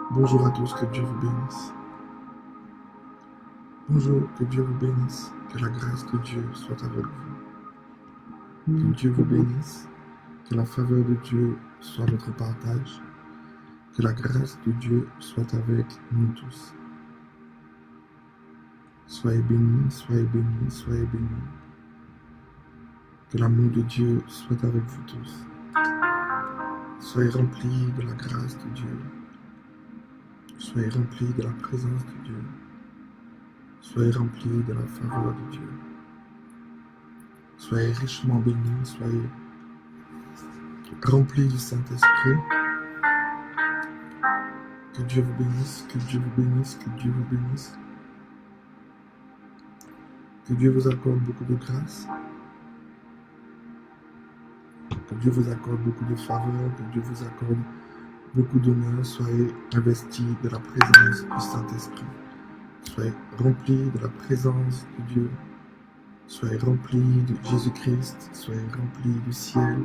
Bonjour à tous, que Dieu vous bénisse. Bonjour, que Dieu vous bénisse. Que la grâce de Dieu soit avec vous. Que Dieu vous bénisse. Que la faveur de Dieu soit votre partage. Que la grâce de Dieu soit avec nous tous. Soyez bénis, soyez bénis, soyez bénis. Que l'amour de Dieu soit avec vous tous. Soyez remplis de la grâce de Dieu. Soyez remplis de la présence de Dieu. Soyez remplis de la faveur de Dieu. Soyez richement bénis, soyez remplis du Saint-Esprit. Que Dieu vous bénisse, que Dieu vous bénisse, que Dieu vous bénisse. Que Dieu vous accorde beaucoup de grâce. Que Dieu vous accorde beaucoup de faveur, que Dieu vous accorde beaucoup d'honneur. Soyez investis de la présence du Saint-Esprit. Soyez remplis de la présence de Dieu. Soyez remplis de Jésus-Christ. Soyez remplis du ciel.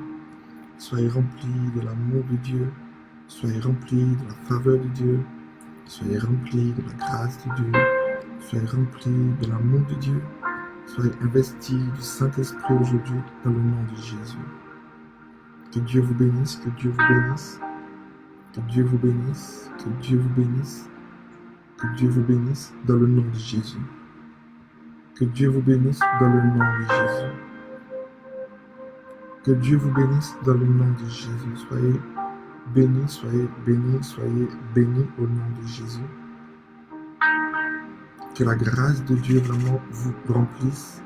Soyez remplis de l'amour de Dieu. Soyez remplis de la faveur de Dieu. Soyez remplis de la grâce de Dieu. Soyez remplis de l'amour de Dieu. Soyez investis du Saint-Esprit aujourd'hui dans le nom de Jésus. Que Dieu vous bénisse, que Dieu vous bénisse. Que Dieu vous bénisse, que Dieu vous bénisse. Que Dieu vous bénisse dans le nom de Jésus. Que Dieu vous bénisse dans le nom de Jésus. Que Dieu vous bénisse dans le nom de Jésus. Soyez bénis, soyez bénis, soyez bénis au nom de Jésus. Que la grâce de Dieu vraiment vous remplisse.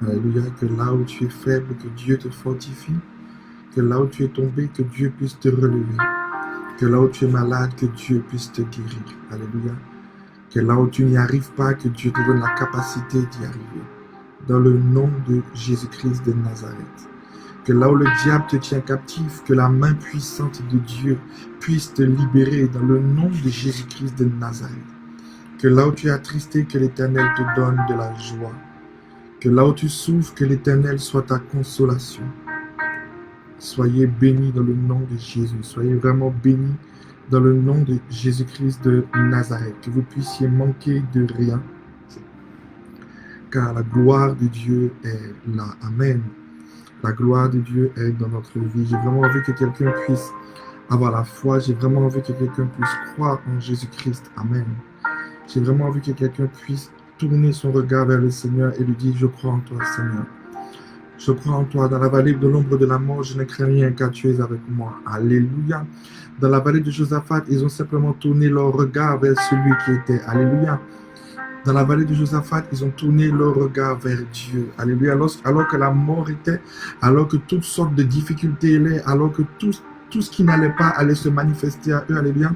Alléluia. Que là où tu es faible, que Dieu te fortifie. Que là où tu es tombé, que Dieu puisse te relever. Que là où tu es malade, que Dieu puisse te guérir. Alléluia. Que là où tu n'y arrives pas, que Dieu te donne la capacité d'y arriver. Dans le nom de Jésus-Christ de Nazareth. Que là où le diable te tient captif, que la main puissante de Dieu puisse te libérer dans le nom de Jésus-Christ de Nazareth. Que là où tu es attristé, que l'Éternel te donne de la joie. Que là où tu souffres, que l'Éternel soit ta consolation. Soyez bénis dans le nom de Jésus. Soyez vraiment bénis dans le nom de Jésus-Christ de Nazareth. Que vous puissiez manquer de rien. Car la gloire de Dieu est là. Amen. La gloire de Dieu est dans notre vie. J'ai vraiment envie que quelqu'un puisse avoir la foi. J'ai vraiment envie que quelqu'un puisse croire en Jésus-Christ. Amen. J'ai vraiment envie que quelqu'un puisse tourner son regard vers le Seigneur et lui dire: je crois en toi, Seigneur. Je crois en toi. Dans la vallée de l'ombre de la mort, je ne crains rien car tu es avec moi. Alléluia. Dans la vallée de Josaphat, ils ont simplement tourné leur regard vers celui qui était. Alléluia. Dans la vallée de Josaphat, ils ont tourné leur regard vers Dieu. Alléluia. Alors que la mort était, alors que toutes sortes de difficultés étaient, alors que tout ce qui n'allait pas allait se manifester à eux. Alléluia.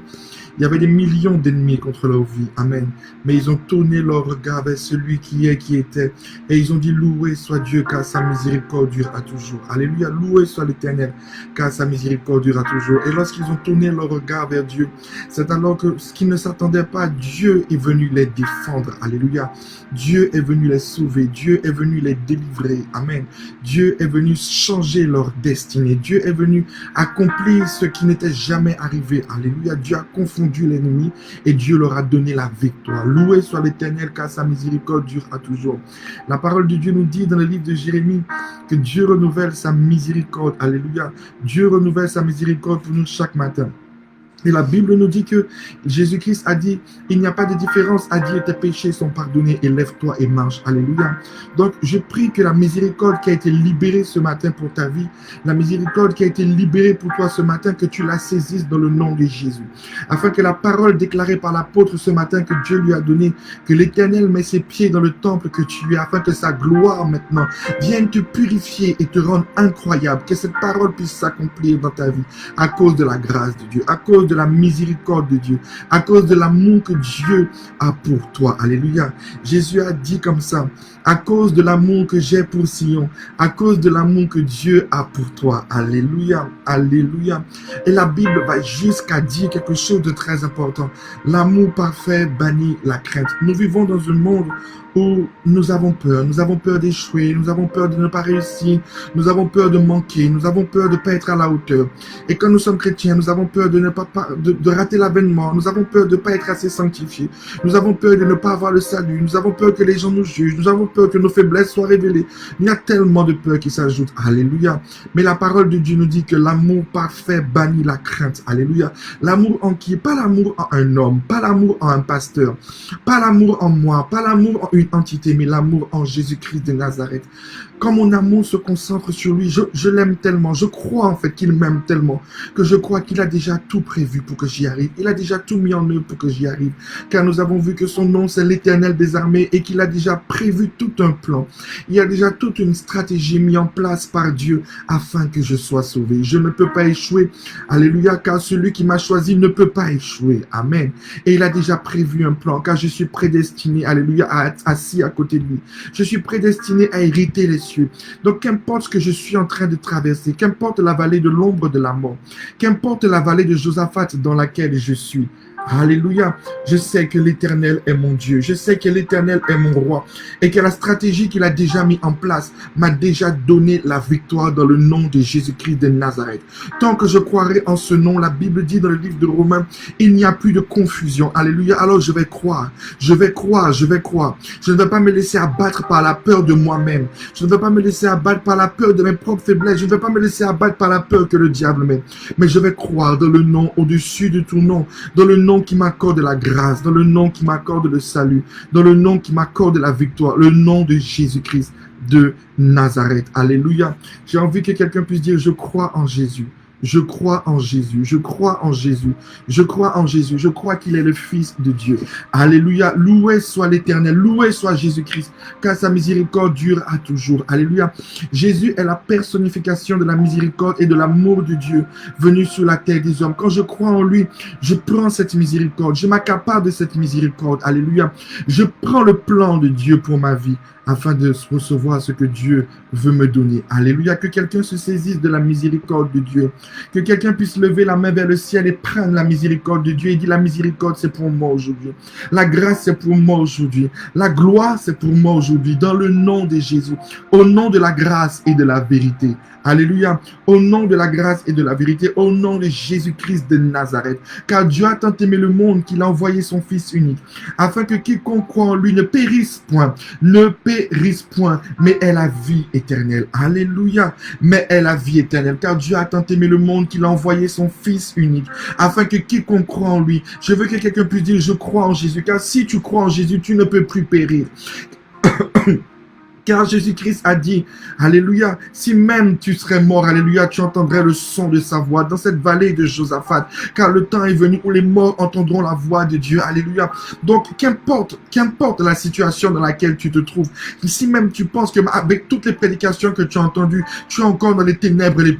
Il y avait des millions d'ennemis contre leur vie. Amen. Mais ils ont tourné leur regard vers celui qui est, qui était. Et ils ont dit: loué soit Dieu, car sa miséricorde dure à toujours. Alléluia. Loué soit l'Éternel, car sa miséricorde dure à toujours. Et lorsqu'ils ont tourné leur regard vers Dieu, c'est alors que ce qu'ils ne s'attendaient pas, Dieu est venu les défendre. Alléluia. Dieu est venu les sauver. Dieu est venu les délivrer. Amen. Dieu est venu changer leur destinée. Dieu est venu accomplir ce qui n'était jamais arrivé. Alléluia. Dieu a confondu l'ennemi et Dieu leur a donné la victoire. Loué soit l'Éternel, car sa miséricorde dure à toujours. La parole de Dieu nous dit dans le livre de Jérémie que Dieu renouvelle sa miséricorde. Alléluia. Dieu renouvelle sa miséricorde pour nous chaque matin. Et la Bible nous dit que Jésus-Christ a dit: il n'y a pas de différence, a dit, tes péchés sont pardonnés et lève-toi et marche. Alléluia. Donc je prie que la miséricorde qui a été libérée ce matin pour ta vie, la miséricorde qui a été libérée pour toi ce matin, que tu la saisisses dans le nom de Jésus. Afin que la parole déclarée par l'apôtre ce matin que Dieu lui a donnée, que l'Éternel met ses pieds dans le temple que tu es, afin que sa gloire maintenant vienne te purifier et te rendre incroyable. Que cette parole puisse s'accomplir dans ta vie à cause de la grâce de Dieu, à cause de la miséricorde de Dieu, à cause de l'amour que Dieu a pour toi. Alléluia. Jésus a dit comme ça: à cause de l'amour que j'ai pour Sion, à cause de l'amour que Dieu a pour toi. Alléluia. Alléluia. Et la Bible va jusqu'à dire quelque chose de très important: l'amour parfait bannit la crainte. Nous vivons dans un monde où nous avons peur d'échouer, nous avons peur de ne pas réussir, nous avons peur de manquer, nous avons peur de ne pas être à la hauteur. Et quand nous sommes chrétiens, nous avons peur de ne pas de rater l'avènement, nous avons peur de ne pas être assez sanctifiés, nous avons peur de ne pas avoir le salut, nous avons peur que les gens nous jugent, nous avons peur que nos faiblesses soient révélées. Il y a tellement de peur qui s'ajoutent. Alléluia. Mais la parole de Dieu nous dit que l'amour parfait bannit la crainte. Alléluia. L'amour en qui? Pas l'amour en un homme, pas l'amour en un pasteur, pas l'amour en moi, pas l'amour en une entité, mais l'amour en Jésus-Christ de Nazareth. Quand mon amour se concentre sur lui, je l'aime tellement, je crois en fait qu'il m'aime tellement, que je crois qu'il a déjà tout prévu pour que j'y arrive. Il a déjà tout mis en œuvre pour que j'y arrive. Car nous avons vu que son nom c'est l'Éternel des armées et qu'il a déjà prévu tout un plan. Il y a déjà toute une stratégie mise en place par Dieu afin que je sois sauvé. Je ne peux pas échouer. Alléluia, car celui qui m'a choisi ne peut pas échouer. Amen. Et il a déjà prévu un plan, car je suis prédestiné, alléluia, à être assis à côté de lui. Je suis prédestiné à hériter les cieux. Donc, qu'importe ce que je suis en train de traverser, qu'importe la vallée de l'ombre de la mort, qu'importe la vallée de Josaphat dans laquelle je suis, alléluia, je sais que l'Éternel est mon Dieu, je sais que l'Éternel est mon roi et que la stratégie qu'il a déjà mis en place m'a déjà donné la victoire dans le nom de Jésus-Christ de Nazareth. Tant que je croirai en ce nom, la Bible dit dans le livre de Romains, il n'y a plus de confusion, alléluia, alors je vais croire, je vais croire, je vais croire. Je ne vais pas me laisser abattre par la peur de moi-même, je ne vais pas me laisser abattre par la peur de mes propres faiblesses, je ne vais pas me laisser abattre par la peur que le diable met, mais je vais croire dans le nom au-dessus de tout nom, dans le nom qui m'accorde la grâce, dans le nom qui m'accorde le salut, dans le nom qui m'accorde la victoire, le nom de Jésus-Christ de Nazareth. Alléluia. J'ai envie que quelqu'un puisse dire, je crois en Jésus. Je crois en Jésus, je crois en Jésus, je crois en Jésus, je crois qu'il est le Fils de Dieu. Alléluia, loué soit l'Éternel, loué soit Jésus-Christ, car sa miséricorde dure à toujours. Alléluia, Jésus est la personnification de la miséricorde et de l'amour de Dieu venu sur la terre des hommes. Quand je crois en lui, je prends cette miséricorde, je m'accapare de cette miséricorde. Alléluia, je prends le plan de Dieu pour ma vie, afin de recevoir ce que Dieu veut me donner. Alléluia, que quelqu'un se saisisse de la miséricorde de Dieu, que quelqu'un puisse lever la main vers le ciel et prendre la miséricorde de Dieu et dire, la miséricorde c'est pour moi aujourd'hui, la grâce c'est pour moi aujourd'hui, la gloire c'est pour moi aujourd'hui, dans le nom de Jésus, au nom de la grâce et de la vérité. Alléluia, au nom de la grâce et de la vérité, au nom de Jésus-Christ de Nazareth, car Dieu a tant aimé le monde qu'il a envoyé son Fils unique, afin que quiconque croit en lui ne périsse point, mais ait la vie éternelle. Alléluia, mais ait la vie éternelle, car Dieu a tant aimé le monde qu'il a envoyé son Fils unique, afin que quiconque croit en lui, je veux que quelqu'un puisse dire, je crois en Jésus, car si tu crois en Jésus, tu ne peux plus périr. Car Jésus-Christ a dit, alléluia, si même tu serais mort, alléluia, tu entendrais le son de sa voix dans cette vallée de Josaphat, car le temps est venu où les morts entendront la voix de Dieu, alléluia. Donc, qu'importe la situation dans laquelle tu te trouves, si même tu penses que avec toutes les prédications que tu as entendues, tu es encore dans les ténèbres les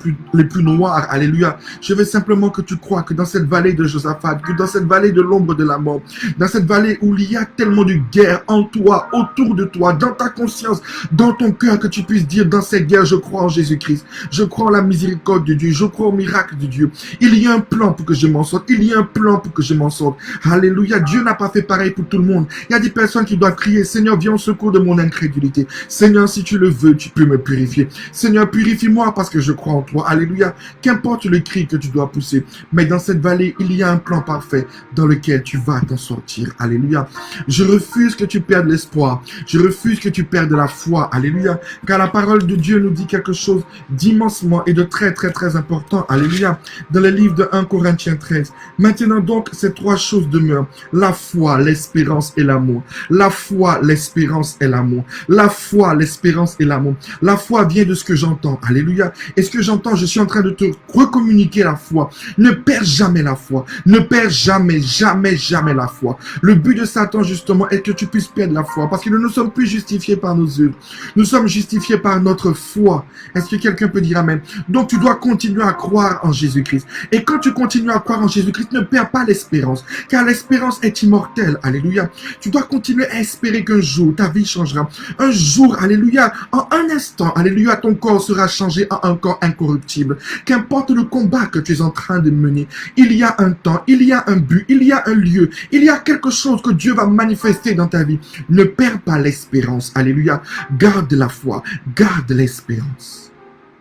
plus noires, alléluia, je veux simplement que tu crois que dans cette vallée de Josaphat, que dans cette vallée de l'ombre de la mort, dans cette vallée où il y a tellement de guerre en toi, autour de toi, dans ta conscience, dans ton cœur, que tu puisses dire dans cette guerre, je crois en Jésus-Christ, je crois en la miséricorde de Dieu, je crois au miracle de Dieu. Il y a un plan pour que je m'en sorte, il y a un plan pour que je m'en sorte. Alléluia, Dieu n'a pas fait pareil pour tout le monde. Il y a des personnes qui doivent crier, Seigneur, viens au secours de mon incrédulité. Seigneur, si tu le veux, tu peux me purifier. Seigneur, purifie-moi parce que je crois en toi. Alléluia, qu'importe le cri que tu dois pousser, mais dans cette vallée, il y a un plan parfait dans lequel tu vas t'en sortir. Alléluia, je refuse que tu perdes l'espoir, je refuse que tu perdes la foi. Alléluia, car la parole de Dieu nous dit quelque chose d'immensement et de très très très important. Alléluia, dans le livre de 1 Corinthiens 13. Maintenant donc, ces trois choses demeurent: la foi, l'espérance et l'amour. La foi, l'espérance et l'amour. La foi, l'espérance et l'amour. La foi vient de ce que j'entends. Alléluia. Et ce que j'entends, je suis en train de te recommuniquer la foi. Ne perds jamais la foi. Ne perds jamais, jamais, jamais la foi. Le but de Satan, justement, est que tu puisses perdre la foi, parce que nous ne sommes plus justifiés par nos œuvres. Jésus. Nous sommes justifiés par notre foi. Est-ce que quelqu'un peut dire amen? Donc tu dois continuer à croire en Jésus-Christ. Et quand tu continues à croire en Jésus-Christ, ne perds pas l'espérance, car l'espérance est immortelle. Alléluia. Tu dois continuer à espérer qu'un jour, ta vie changera. Un jour, alléluia, en un instant, alléluia, ton corps sera changé en un corps incorruptible. Qu'importe le combat que tu es en train de mener, il y a un temps, il y a un but, il y a un lieu, il y a quelque chose que Dieu va manifester dans ta vie. Ne perds pas l'espérance. Alléluia. Garde la foi, garde l'espérance.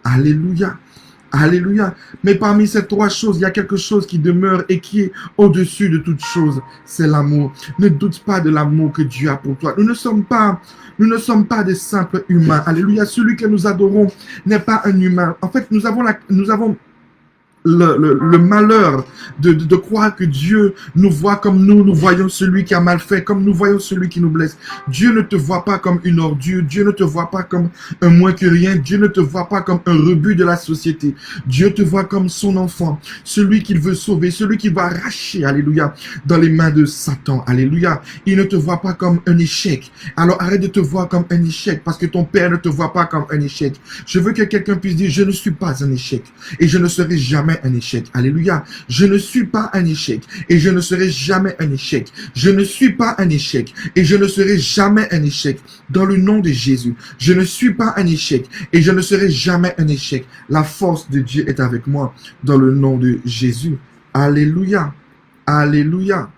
Alléluia. Alléluia. Mais parmi ces trois choses, il y a quelque chose qui demeure et qui est au-dessus de toute chose. C'est l'amour. Ne doute pas de l'amour que Dieu a pour toi. Nous ne sommes pas des simples humains. Alléluia. Celui que nous adorons n'est pas un humain. En fait, nous avons le malheur de croire que Dieu nous voit comme nous voyons celui qui a mal fait, comme nous voyons celui qui nous blesse. Dieu ne te voit pas comme une ordure, Dieu ne te voit pas comme un moins que rien, Dieu ne te voit pas comme un rebut de la société. Dieu te voit comme son enfant, celui qu'il veut sauver, celui qu'il va arracher, alléluia, dans les mains de Satan, alléluia. Il ne te voit pas comme un échec. Alors arrête de te voir comme un échec, parce que ton Père ne te voit pas comme un échec. Je veux que quelqu'un puisse dire, je ne suis pas un échec, et je ne serai jamais un échec. Alléluia. Je ne suis pas un échec et je ne serai jamais un échec. Je ne suis pas un échec et je ne serai jamais un échec. Dans le nom de Jésus, je ne suis pas un échec et je ne serai jamais un échec. La force de Dieu est avec moi dans le nom de Jésus. Alléluia. Alléluia.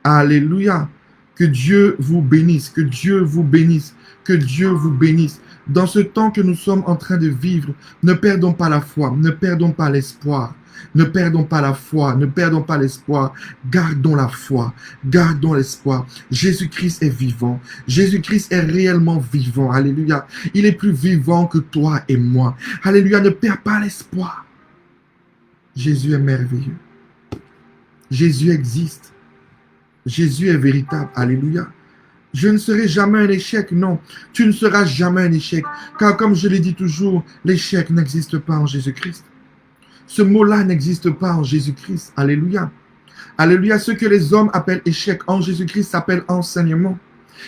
Alléluia. Que Dieu vous bénisse. Que Dieu vous bénisse. Que Dieu vous bénisse. Dans ce temps que nous sommes en train de vivre, ne perdons pas la foi, ne perdons pas l'espoir. Ne perdons pas la foi, ne perdons pas l'espoir. Gardons la foi, gardons l'espoir. Jésus-Christ est vivant. Jésus-Christ est réellement vivant. Alléluia. Il est plus vivant que toi et moi. Alléluia. Ne perds pas l'espoir. Jésus est merveilleux. Jésus existe. Jésus est véritable. Alléluia. Je ne serai jamais un échec, non. Tu ne seras jamais un échec. Car comme je l'ai dit toujours, l'échec n'existe pas en Jésus-Christ. Ce mot-là n'existe pas en Jésus-Christ. Alléluia. Alléluia. Ce que les hommes appellent échec en Jésus-Christ s'appelle enseignement.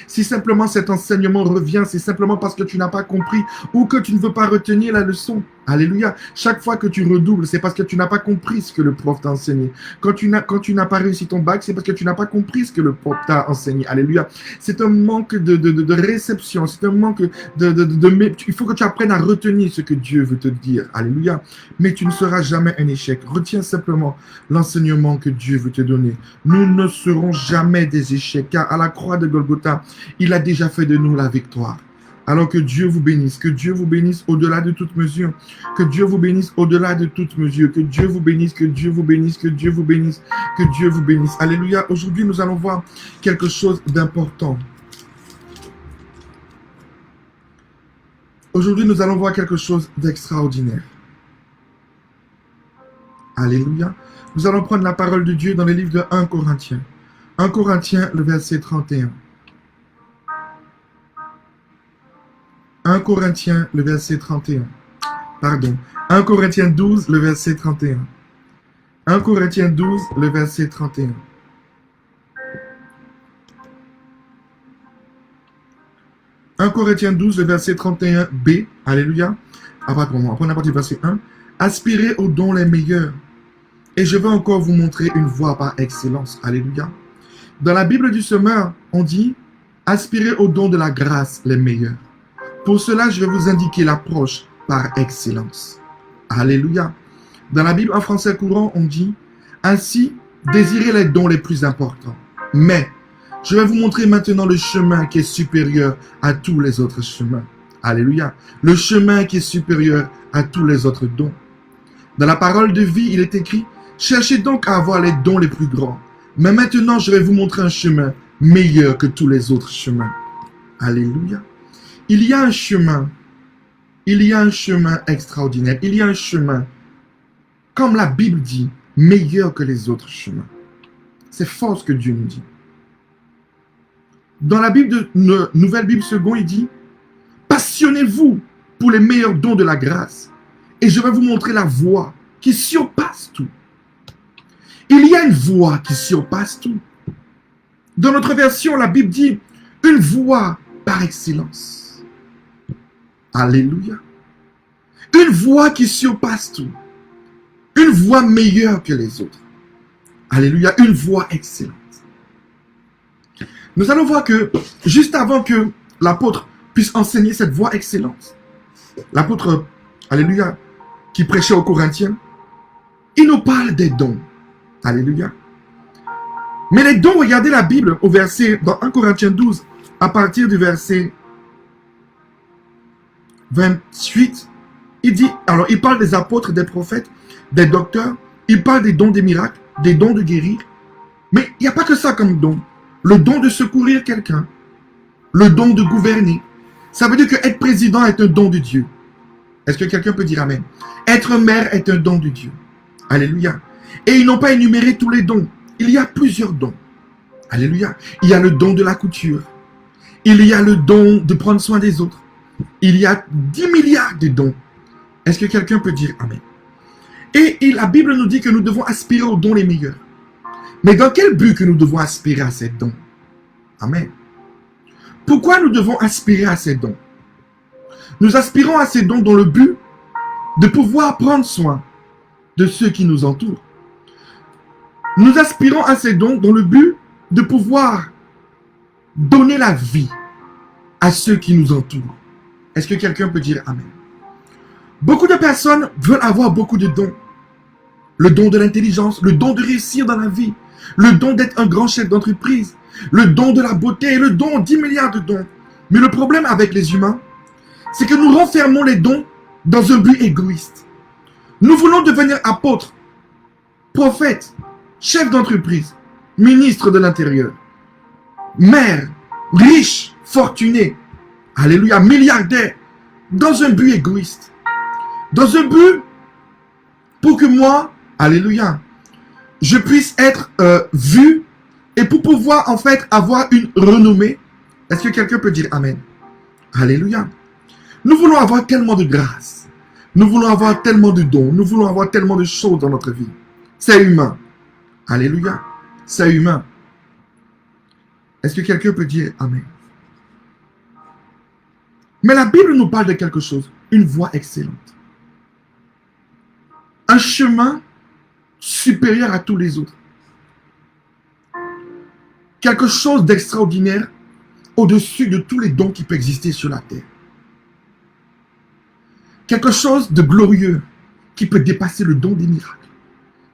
Si simplement cet enseignement revient, c'est simplement parce que tu n'as pas compris ou que tu ne veux pas retenir la leçon. Alléluia. Chaque fois que tu redoubles, c'est parce que tu n'as pas compris ce que le prof t'a enseigné. Quand tu n'as pas réussi ton bac, c'est parce que tu n'as pas compris ce que le prof t'a enseigné. Alléluia. C'est un manque de réception. C'est un manque il faut que tu apprennes à retenir ce que Dieu veut te dire. Alléluia. Mais tu ne seras jamais un échec. Retiens simplement l'enseignement que Dieu veut te donner. Nous ne serons jamais des échecs, car à la croix de Golgotha, il a déjà fait de nous la victoire. Alors que Dieu vous bénisse au-delà de toute mesure, que Dieu vous bénisse au-delà de toute mesure, que Dieu vous bénisse, que Dieu vous bénisse, que Dieu vous bénisse, que Dieu vous bénisse. Alléluia. Aujourd'hui, nous allons voir quelque chose d'important. Aujourd'hui, nous allons voir quelque chose d'extraordinaire. Alléluia. Nous allons prendre la parole de Dieu dans le livre de 1 Corinthiens. 1 Corinthiens, le verset 31. 1 Corinthiens, le verset 31. Pardon. 1 Corinthiens 12, le verset 31. 1 Corinthiens 12, le verset 31. 1 Corinthiens 12, le verset 31b. Alléluia. Pardon, on va prendre la partie du verset 1. Aspirez aux dons les meilleurs. Et je vais encore vous montrer une voie par excellence. Alléluia. Dans la Bible du Semeur, on dit aspirez aux dons de la grâce les meilleurs. Pour cela, je vais vous indiquer l'approche par excellence. Alléluia. Dans la Bible en français courant, on dit ainsi, désirez les dons les plus importants. Mais, je vais vous montrer maintenant le chemin qui est supérieur à tous les autres chemins. Alléluia. Le chemin qui est supérieur à tous les autres dons. Dans la parole de vie, il est écrit, cherchez donc à avoir les dons les plus grands. Mais maintenant, je vais vous montrer un chemin meilleur que tous les autres chemins. Alléluia. Il y a un chemin extraordinaire. Il y a un chemin, comme la Bible dit, meilleur que les autres chemins. C'est fort ce que Dieu nous dit. Dans la Bible de Nouvelle Bible Second, il dit, passionnez-vous pour les meilleurs dons de la grâce. Et je vais vous montrer la voie qui surpasse tout. Il y a une voie qui surpasse tout. Dans notre version, la Bible dit, une voie par excellence. Alléluia. Une voix qui surpasse tout. Une voix meilleure que les autres. Alléluia. Une voix excellente. Nous allons voir que juste avant que l'apôtre puisse enseigner cette voix excellente, l'apôtre, alléluia, qui prêchait aux Corinthiens, il nous parle des dons. Alléluia. Mais les dons, regardez la Bible au verset, dans 1 Corinthiens 12, à partir du verset 28, il dit, alors il parle des apôtres, des prophètes, des docteurs, il parle des dons des miracles, des dons de guérir, mais il n'y a pas que ça comme don. Le don de secourir quelqu'un, le don de gouverner. Ça veut dire que être président est un don de Dieu. Est-ce que quelqu'un peut dire amen? Être maire est un don de Dieu. Alléluia. Et ils n'ont pas énuméré tous les dons. Il y a plusieurs dons. Alléluia. Il y a le don de la couture. Il y a le don de prendre soin des autres. Il y a 10 milliards de dons. Est-ce que quelqu'un peut dire amen? Et la Bible nous dit que nous devons aspirer aux dons les meilleurs. Mais dans quel but que nous devons aspirer à ces dons? Amen. Pourquoi nous devons aspirer à ces dons? Nous aspirons à ces dons dans le but de pouvoir prendre soin de ceux qui nous entourent. Nous aspirons à ces dons dans le but de pouvoir donner la vie à ceux qui nous entourent. Est-ce que quelqu'un peut dire amen? Beaucoup de personnes veulent avoir beaucoup de dons. Le don de l'intelligence, le don de réussir dans la vie, le don d'être un grand chef d'entreprise, le don de la beauté, le don 10 milliards de dons. Mais le problème avec les humains, c'est que nous renfermons les dons dans un but égoïste. Nous voulons devenir apôtres, prophètes, chefs d'entreprise, ministres de l'Intérieur, maires, riches, fortunés, alléluia, milliardaires, dans un but égoïste. Dans un but pour que moi, alléluia, je puisse être vu et pour pouvoir en fait avoir une renommée. Est-ce que quelqu'un peut dire amen? Alléluia. Nous voulons avoir tellement de grâce. Nous voulons avoir tellement de dons. Nous voulons avoir tellement de choses dans notre vie. C'est humain. Alléluia. C'est humain. Est-ce que quelqu'un peut dire amen? Mais la Bible nous parle de quelque chose. Une voie excellente. Un chemin supérieur à tous les autres. Quelque chose d'extraordinaire au-dessus de tous les dons qui peuvent exister sur la terre. Quelque chose de glorieux qui peut dépasser le don des miracles,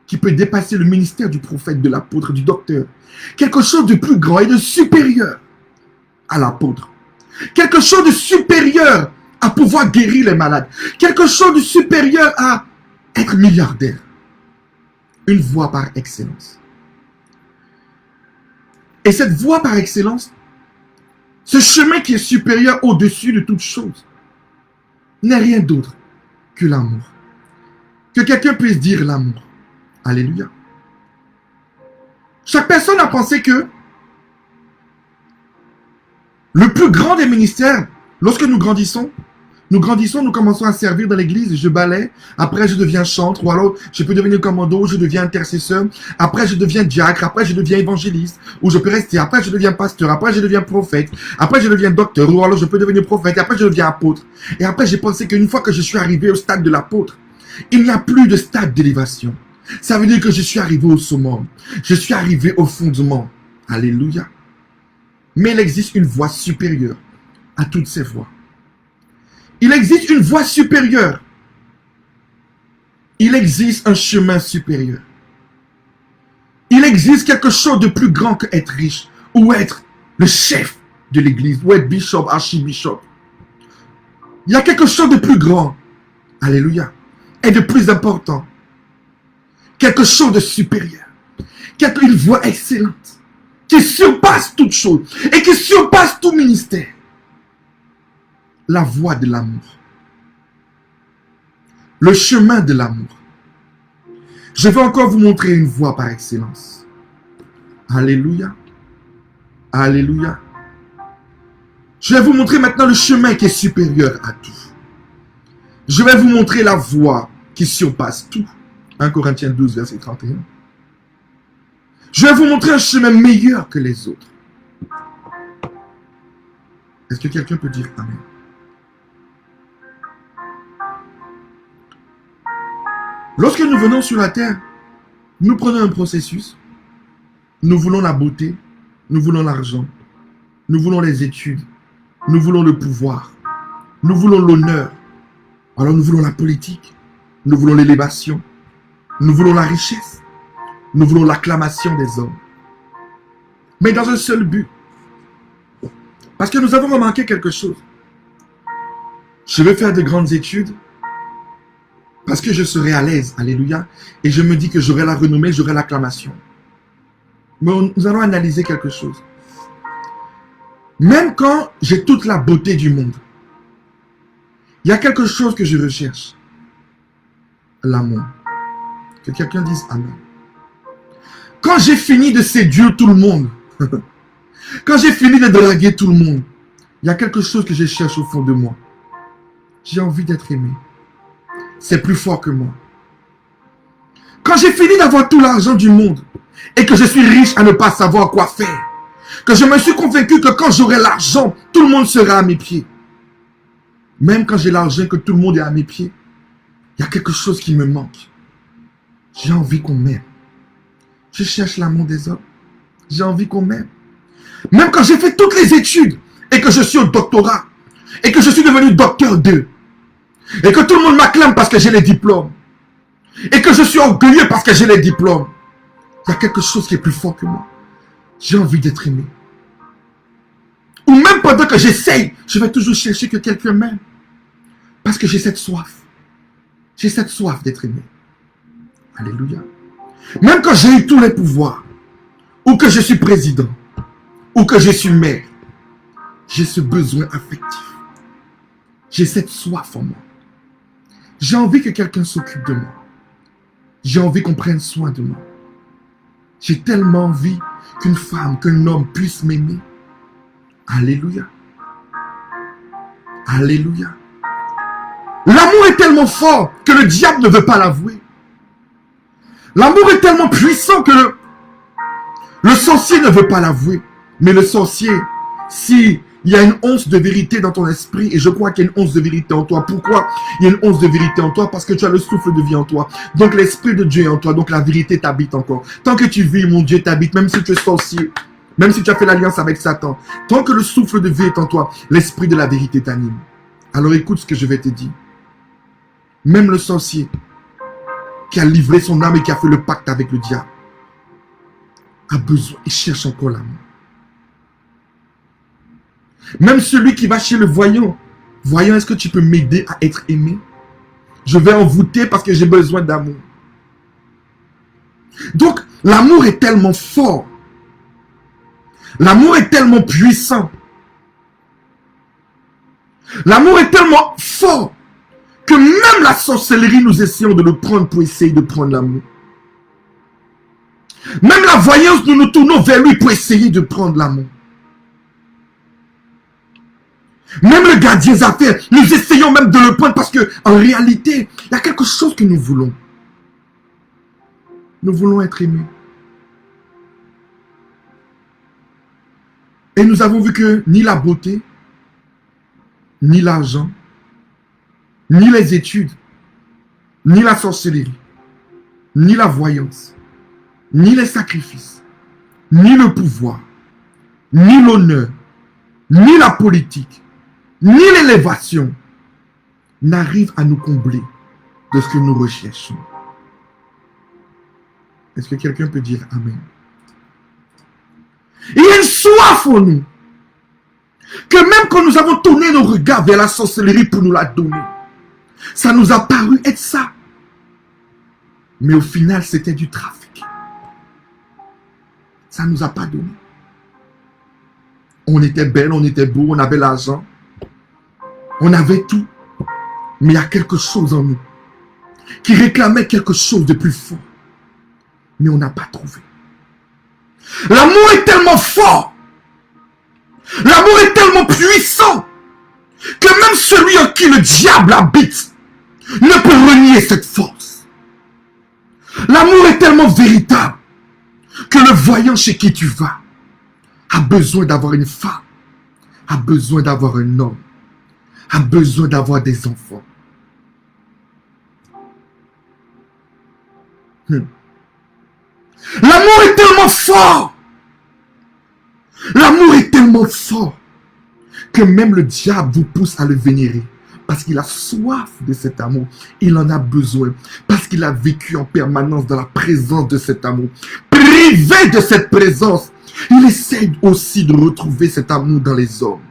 qui peut dépasser le ministère du prophète, de l'apôtre, du docteur. Quelque chose de plus grand et de supérieur à l'apôtre. Quelque chose de supérieur à pouvoir guérir les malades. Quelque chose de supérieur à être milliardaire. Une voie par excellence. Et cette voie par excellence, ce chemin qui est supérieur au-dessus de toute chose, n'est rien d'autre que l'amour. Que quelqu'un puisse dire l'amour. Alléluia. Chaque personne a pensé que le plus grand des ministères, lorsque nous grandissons, nous commençons à servir dans l'église, je balaie, après je deviens chantre, ou alors je peux devenir commando, je deviens intercesseur, après je deviens diacre, après je deviens évangéliste, ou je peux rester, après je deviens pasteur, après je deviens prophète, après je deviens docteur, ou alors je peux devenir prophète, et après je deviens apôtre. Et après j'ai pensé qu'une fois que je suis arrivé au stade de l'apôtre, il n'y a plus de stade d'élévation. Ça veut dire que je suis arrivé au summum, je suis arrivé au fondement. Alléluia. Mais il existe une voie supérieure à toutes ces voies. Il existe une voie supérieure. Il existe un chemin supérieur. Il existe quelque chose de plus grand que être riche ou être le chef de l'église ou être bishop, archibishop. Il y a quelque chose de plus grand. Alléluia. Et de plus important. Quelque chose de supérieur. Une voie excellente. Qui surpasse toute chose. Et qui surpasse tout ministère. La voie de l'amour. Le chemin de l'amour. Je vais encore vous montrer une voie par excellence. Alléluia. Alléluia. Je vais vous montrer maintenant le chemin qui est supérieur à tout. Je vais vous montrer la voie qui surpasse tout. 1 Corinthiens 12, verset 31. Je vais vous montrer un chemin meilleur que les autres. Est-ce que quelqu'un peut dire amen? Lorsque nous venons sur la terre, nous prenons un processus. Nous voulons la beauté, nous voulons l'argent, nous voulons les études, nous voulons le pouvoir, nous voulons l'honneur. Alors nous voulons la politique, nous voulons l'élévation, nous voulons la richesse, nous voulons l'acclamation des hommes. Mais dans un seul but. Parce que nous avons remarqué quelque chose. Je veux faire de grandes études parce que je serai à l'aise, alléluia, et je me dis que j'aurai la renommée, j'aurai l'acclamation. Mais nous allons analyser quelque chose. Même quand j'ai toute la beauté du monde, il y a quelque chose que je recherche. L'amour. Que quelqu'un dise Amen. Quand j'ai fini de séduire tout le monde, quand j'ai fini de draguer tout le monde, il y a quelque chose que je cherche au fond de moi. J'ai envie d'être aimé. C'est plus fort que moi. Quand j'ai fini d'avoir tout l'argent du monde et que je suis riche à ne pas savoir quoi faire, que je me suis convaincu que quand j'aurai l'argent, tout le monde sera à mes pieds. Même quand j'ai l'argent et que tout le monde est à mes pieds, il y a quelque chose qui me manque. J'ai envie qu'on m'aime. Je cherche l'amour des hommes. J'ai envie qu'on m'aime. Même quand j'ai fait toutes les études et que je suis au doctorat et que je suis devenu docteur 2 et que tout le monde m'acclame parce que j'ai les diplômes et que je suis orgueilleux parce que j'ai les diplômes, il y a quelque chose qui est plus fort que moi. J'ai envie d'être aimé. Ou même pendant que j'essaye, je vais toujours chercher que quelqu'un m'aime. Parce que j'ai cette soif. J'ai cette soif d'être aimé. Alléluia. Même quand j'ai eu tous les pouvoirs, ou que je suis président, ou que je suis maire, j'ai ce besoin affectif. J'ai cette soif en moi. J'ai envie que quelqu'un s'occupe de moi. J'ai envie qu'on prenne soin de moi. J'ai tellement envie qu'une femme, qu'un homme puisse m'aimer. Alléluia. Alléluia. L'amour est tellement fort que le diable ne veut pas l'avouer. L'amour est tellement puissant que le sorcier ne veut pas l'avouer. Mais le sorcier, s'il y a une once de vérité dans ton esprit, et je crois qu'il y a une once de vérité en toi. Pourquoi il y a une once de vérité en toi? Parce que tu as le souffle de vie en toi. Donc l'esprit de Dieu est en toi. Donc la vérité t'habite encore. Tant que tu vis, mon Dieu t'habite, même si tu es sorcier, même si tu as fait l'alliance avec Satan. Tant que le souffle de vie est en toi, l'esprit de la vérité t'anime. Alors écoute ce que je vais te dire. Même le sorcier qui a livré son âme et qui a fait le pacte avec le diable a besoin, il cherche encore l'amour. Même celui qui va chez le voyant, voyant, est-ce que tu peux m'aider à être aimé? Je vais envoûter parce que j'ai besoin d'amour. Donc, l'amour est tellement fort. L'amour est tellement puissant. L'amour est tellement fort que même la sorcellerie, nous essayons de le prendre pour essayer de prendre l'amour. Même la voyance, nous nous tournons vers lui pour essayer de prendre l'amour. Même le gardien des affaires, nous essayons même de le prendre parce que en réalité, il y a quelque chose que nous voulons. Nous voulons être aimés. Et nous avons vu que ni la beauté, ni l'argent, ni les études, ni la sorcellerie, ni la voyance, ni les sacrifices, ni le pouvoir, ni l'honneur, ni la politique, ni l'élévation n'arrivent à nous combler de ce que nous recherchons. Est-ce que quelqu'un peut dire Amen? Il y a une soif en nous que même quand nous avons tourné nos regards vers la sorcellerie pour nous la donner, ça nous a paru être ça. Mais au final, c'était du trafic. Ça ne nous a pas donné. On était belle, on était beau, on avait l'argent. On avait tout. Mais il y a quelque chose en nous qui réclamait quelque chose de plus fort. Mais on n'a pas trouvé. L'amour est tellement fort. L'amour est tellement puissant que même celui en qui le diable habite ne peut renier cette force. L'amour est tellement véritable que le voyant chez qui tu vas a besoin d'avoir une femme, a besoin d'avoir un homme, a besoin d'avoir des enfants. L'amour est tellement fort. L'amour est tellement fort que même le diable vous pousse à le vénérer. Parce qu'il a soif de cet amour. Il en a besoin. Parce qu'il a vécu en permanence dans la présence de cet amour. Privé de cette présence, il essaie aussi de retrouver cet amour dans les hommes.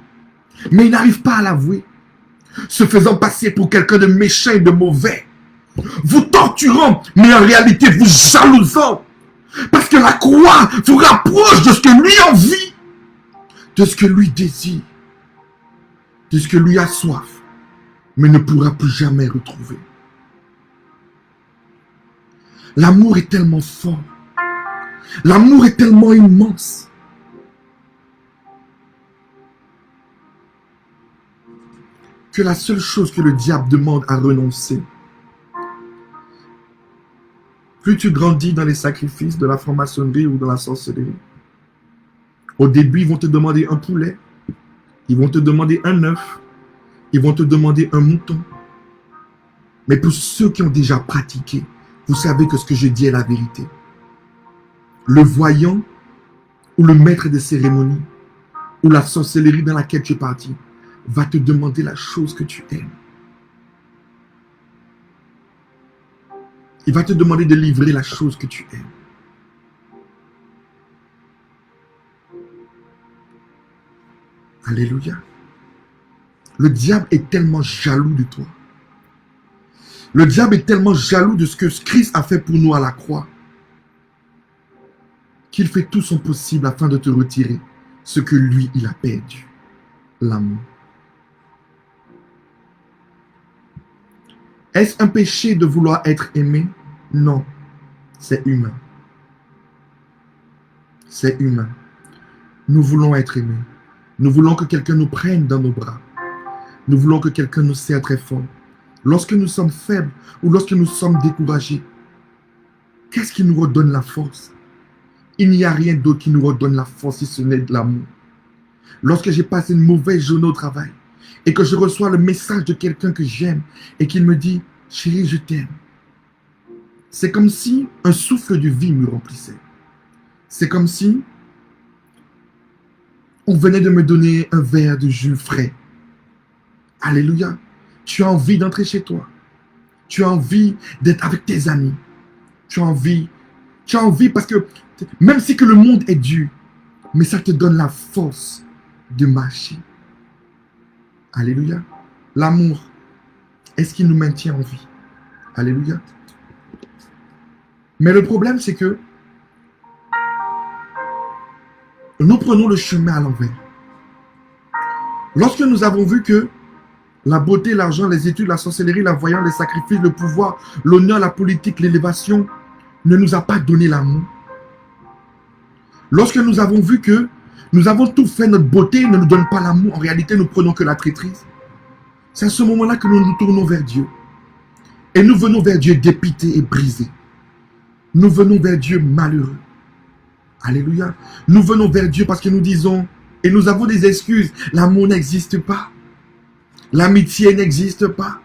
Mais il n'arrive pas à l'avouer. Se faisant passer pour quelqu'un de méchant et de mauvais. Vous torturant, mais en réalité vous jalousant. Parce que la croix vous rapproche de ce que lui envie. De ce que lui désire. De ce que lui a soif. Mais ne pourra plus jamais retrouver. L'amour est tellement fort. L'amour est tellement immense. Que la seule chose que le diable demande à renoncer, plus tu grandis dans les sacrifices de la franc-maçonnerie ou dans la sorcellerie, au début, ils vont te demander un poulet, ils vont te demander un œuf, ils vont te demander un mouton. Mais pour ceux qui ont déjà pratiqué, vous savez que ce que je dis est la vérité. Le voyant ou le maître des cérémonies ou la sorcellerie dans laquelle tu es parti va te demander la chose que tu aimes. Il va te demander de livrer la chose que tu aimes. Alléluia. Le diable est tellement jaloux de toi. Le diable est tellement jaloux de ce que Christ a fait pour nous à la croix qu'il fait tout son possible afin de te retirer ce que lui, il a perdu. L'amour. Est-ce un péché de vouloir être aimé? Non, c'est humain. C'est humain. Nous voulons être aimés. Nous voulons que quelqu'un nous prenne dans nos bras. Nous voulons que quelqu'un nous serre très fort. Lorsque nous sommes faibles ou lorsque nous sommes découragés, qu'est-ce qui nous redonne la force? Il n'y a rien d'autre qui nous redonne la force si ce n'est de l'amour. Lorsque j'ai passé une mauvaise journée au travail et que je reçois le message de quelqu'un que j'aime et qu'il me dit « Chérie, je t'aime », c'est comme si un souffle de vie me remplissait. C'est comme si on venait de me donner un verre de jus frais. Alléluia. Tu as envie d'entrer chez toi. Tu as envie d'être avec tes amis. Tu as envie parce que même si que le monde est dur, mais ça te donne la force de marcher. Alléluia. L'amour, est-ce qu'il nous maintient en vie? Alléluia. Mais le problème, c'est que nous prenons le chemin à l'envers. Lorsque nous avons vu que la beauté, l'argent, les études, la sorcellerie, la voyance, les sacrifices, le pouvoir, l'honneur, la politique, l'élévation ne nous a pas donné l'amour. Lorsque nous avons vu que nous avons tout fait, notre beauté ne nous donne pas l'amour, en réalité nous prenons que la traîtrise. C'est à ce moment-là que nous nous tournons vers Dieu. Et nous venons vers Dieu dépité et brisé. Nous venons vers Dieu malheureux. Alléluia. Nous venons vers Dieu parce que nous disons, et nous avons des excuses, l'amour n'existe pas. L'amitié n'existe pas.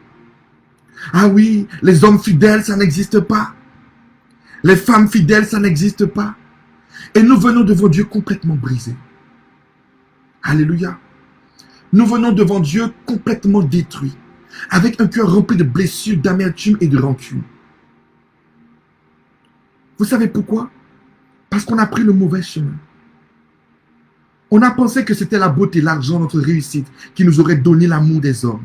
Ah oui, les hommes fidèles, ça n'existe pas. Les femmes fidèles, ça n'existe pas. Et nous venons devant Dieu complètement brisés. Alléluia. Nous venons devant Dieu complètement détruits, avec un cœur rempli de blessures, d'amertume et de rancune. Vous savez pourquoi? Parce qu'on a pris le mauvais chemin. On a pensé que c'était la beauté, l'argent, notre réussite qui nous aurait donné l'amour des hommes.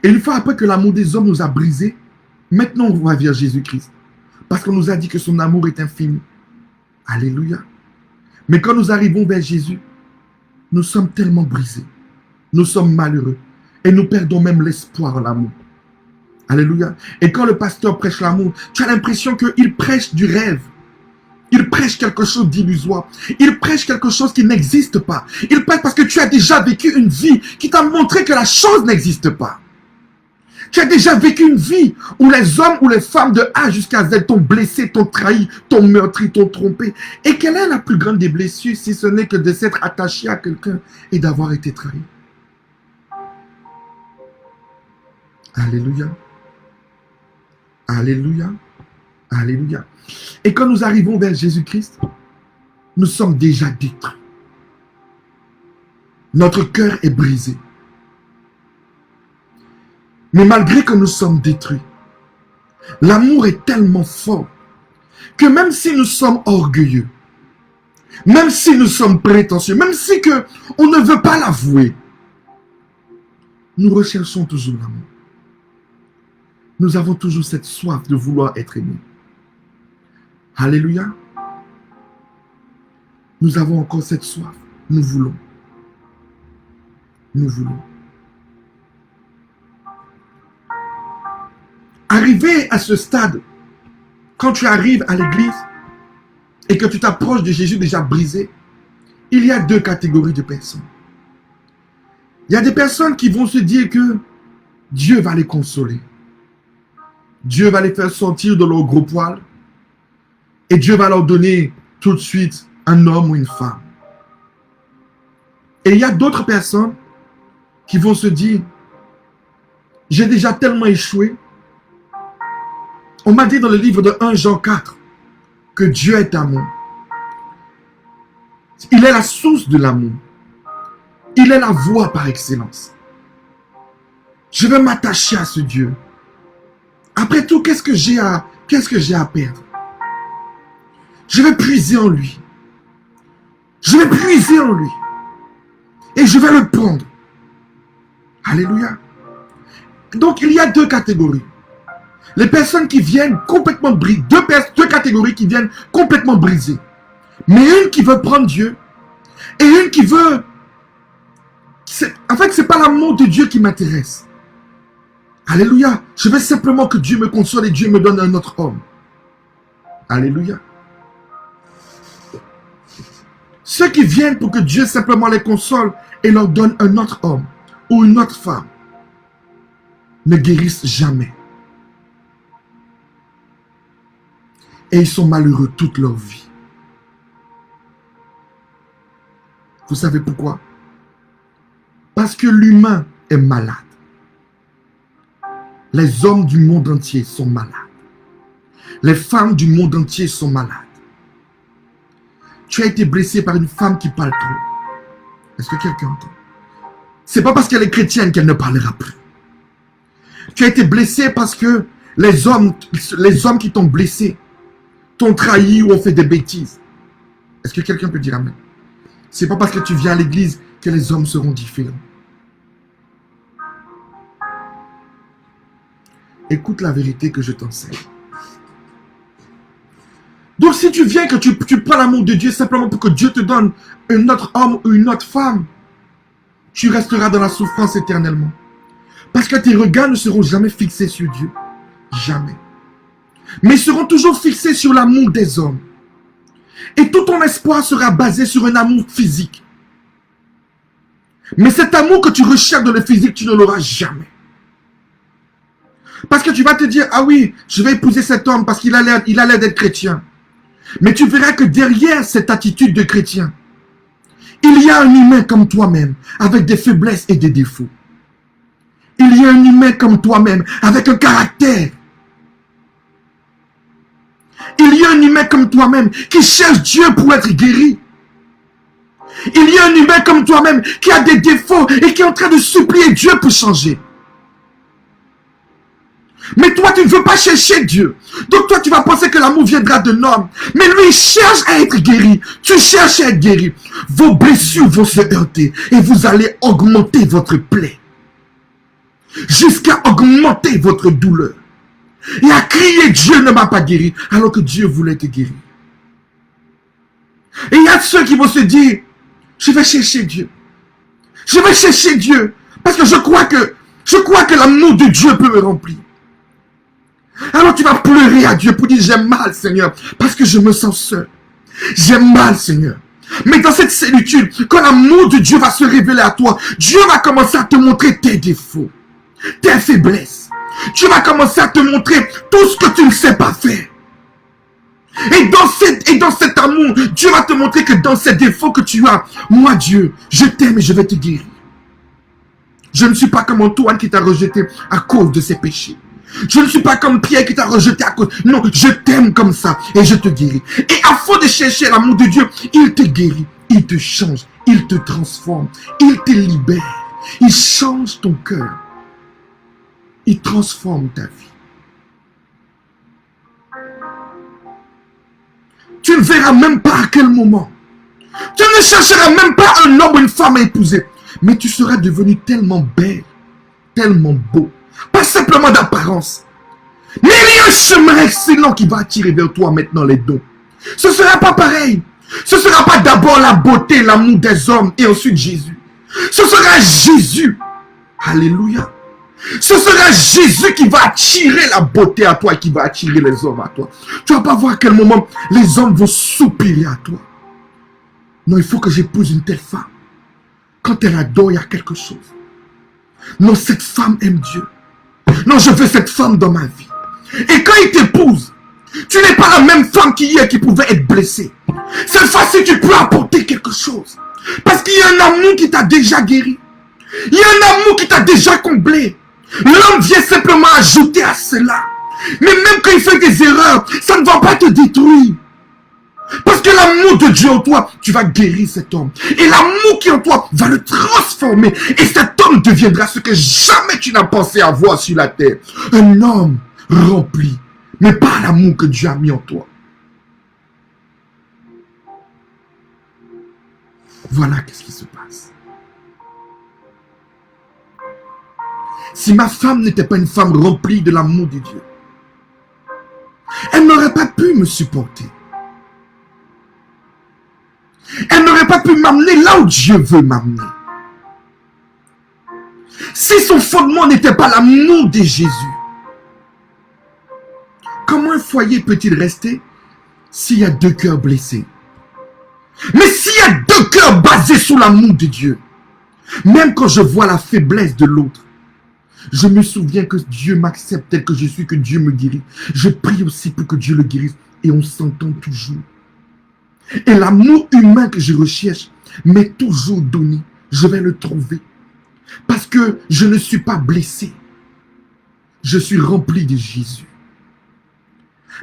Et une fois après que l'amour des hommes nous a brisés, maintenant on va vers Jésus-Christ. Parce qu'on nous a dit que son amour est infini. Alléluia. Mais quand nous arrivons vers Jésus, nous sommes tellement brisés. Nous sommes malheureux. Et nous perdons même l'espoir en l'amour. Alléluia. Et quand le pasteur prêche l'amour, tu as l'impression qu'il prêche du rêve. Il prêche quelque chose d'illusoire. Il prêche quelque chose qui n'existe pas. Il prêche parce que tu as déjà vécu une vie qui t'a montré que la chose n'existe pas. Tu as déjà vécu une vie où les hommes ou les femmes de A jusqu'à Z t'ont blessé, t'ont trahi, t'ont meurtri, t'ont trompé. Et quelle est la plus grande des blessures si ce n'est que de s'être attaché à quelqu'un et d'avoir été trahi? Alléluia. Alléluia. Alléluia. Et quand nous arrivons vers Jésus-Christ, nous sommes déjà détruits. Notre cœur est brisé. Mais malgré que nous sommes détruits, l'amour est tellement fort que même si nous sommes orgueilleux, même si nous sommes prétentieux, même si on ne veut pas l'avouer, nous recherchons toujours l'amour. Nous avons toujours cette soif de vouloir être aimés. Alléluia. Nous avons encore cette soif. Nous voulons. Nous voulons. Arrivé à ce stade, quand tu arrives à l'église et que tu t'approches de Jésus déjà brisé, il y a deux catégories de personnes. Il y a des personnes qui vont se dire que Dieu va les consoler. Dieu va les faire sortir de leur gros poil et Dieu va leur donner tout de suite un homme ou une femme. Et il y a d'autres personnes qui vont se dire, j'ai déjà tellement échoué. On m'a dit dans le livre de 1 Jean 4 que Dieu est amour. Il est la source de l'amour. Il est la voie par excellence. Je vais m'attacher à ce Dieu. Après tout, qu'est-ce que j'ai à perdre? Je vais puiser en lui. Je vais puiser en lui. Et je vais le prendre. Alléluia. Donc, il y a deux catégories. Les personnes qui viennent complètement brisées. Deux catégories qui viennent complètement brisées. Mais une qui veut prendre Dieu. Et une qui veut... En fait, ce n'est pas l'amour de Dieu qui m'intéresse. Alléluia. Je veux simplement que Dieu me console et Dieu me donne un autre homme. Alléluia. Ceux qui viennent pour que Dieu simplement les console et leur donne un autre homme ou une autre femme ne guérissent jamais. Et ils sont malheureux toute leur vie. Vous savez pourquoi? Parce que l'humain est malade. Les hommes du monde entier sont malades. Les femmes du monde entier sont malades. Tu as été blessé par une femme qui parle trop. Est-ce que quelqu'un entend? C'est pas parce qu'elle est chrétienne qu'elle ne parlera plus. Tu as été blessé parce que les hommes qui t'ont blessé t'ont trahi ou ont fait des bêtises. Est-ce que quelqu'un peut dire amen? C'est pas parce que tu viens à l'église que les hommes seront différents. Écoute la vérité que je t'enseigne. Donc si tu viens que tu prends l'amour de Dieu simplement pour que Dieu te donne un autre homme ou une autre femme, tu resteras dans la souffrance éternellement. Parce que tes regards ne seront jamais fixés sur Dieu. Jamais. Mais ils seront toujours fixés sur l'amour des hommes. Et tout ton espoir sera basé sur un amour physique. Mais cet amour que tu recherches dans le physique, tu ne l'auras jamais. Parce que tu vas te dire, ah oui, je vais épouser cet homme parce qu'il a l'air d'être chrétien. Mais tu verras que derrière cette attitude de chrétien, il y a un humain comme toi-même, avec des faiblesses et des défauts. Il y a un humain comme toi-même, avec un caractère. Il y a un humain comme toi-même qui cherche Dieu pour être guéri. Il y a un humain comme toi-même qui a des défauts et qui est en train de supplier Dieu pour changer. Mais toi, tu ne veux pas chercher Dieu. Donc toi, tu vas penser que l'amour viendra d'un homme. Mais lui, il cherche à être guéri. Tu cherches à être guéri. Vos blessures vont se heurter et vous allez augmenter votre plaie. Jusqu'à augmenter votre douleur. Et à crier, Dieu ne m'a pas guéri, alors que Dieu voulait te guérir. Et il y a ceux qui vont se dire, je vais chercher Dieu. Je vais chercher Dieu. Parce que je crois que l'amour de Dieu peut me remplir. Alors tu vas pleurer à Dieu pour dire, j'ai mal Seigneur, parce que je me sens seul. J'ai mal Seigneur. Mais dans cette solitude, quand l'amour de Dieu va se révéler à toi, Dieu va commencer à te montrer tes défauts, tes faiblesses. Tu vas commencer à te montrer tout ce que tu ne sais pas faire. Et dans cet amour, Dieu va te montrer que dans ces défauts que tu as, moi Dieu, je t'aime et je vais te guérir. Je ne suis pas comme Antoine qui t'a rejeté à cause de ses péchés. Je ne suis pas comme Pierre qui t'a rejeté à cause. Non, je t'aime comme ça et je te guéris. Et à force de chercher l'amour de Dieu, il te guérit, il te change, il te transforme, il te libère. Il change ton cœur. Il transforme ta vie. Tu ne verras même pas à quel moment. Tu ne chercheras même pas un homme ou une femme à épouser. Mais tu seras devenu tellement belle, tellement beau. Pas simplement d'apparence. Mais il y a un chemin excellent qui va attirer vers toi maintenant les dons. Ce ne sera pas pareil. Ce ne sera pas d'abord la beauté, l'amour des hommes et ensuite Jésus. Ce sera Jésus. Alléluia. Ce sera Jésus qui va attirer la beauté à toi et qui va attirer les hommes à toi. Tu ne vas pas voir à quel moment les hommes vont soupirer à toi. Non, il faut que j'épouse une telle femme. Quand elle adore, il y a quelque chose. Non, cette femme aime Dieu. Non, je veux cette femme dans ma vie. Et quand il t'épouse, tu n'es pas la même femme qu'hier qui pouvait être blessée. Cette fois-ci, tu peux apporter quelque chose. Parce qu'il y a un amour qui t'a déjà guéri. Il y a un amour qui t'a déjà comblé. L'homme vient simplement ajouter à cela. Mais même quand il fait des erreurs, ça ne va pas te détruire. Parce que l'amour de Dieu en toi, tu vas guérir cet homme. Et l'amour qui est en toi va le transformer. Et cet homme deviendra ce que jamais tu n'as pensé avoir sur la terre. Un homme rempli, mais pas l'amour que Dieu a mis en toi. Voilà qu'est-ce qui se passe. Si ma femme n'était pas une femme remplie de l'amour de Dieu, elle n'aurait pas pu me supporter. Elle n'aurait pas pu m'amener là où Dieu veut m'amener. Si son fondement n'était pas l'amour de Jésus, comment un foyer peut-il rester s'il y a deux cœurs blessés? Mais s'il y a deux cœurs basés sur l'amour de Dieu, même quand je vois la faiblesse de l'autre, je me souviens que Dieu m'accepte tel que je suis, que Dieu me guérit. Je prie aussi pour que Dieu le guérisse et on s'entend toujours. Et l'amour humain que je recherche m'est toujours donné. Je vais le trouver. Parce que je ne suis pas blessé. Je suis rempli de Jésus.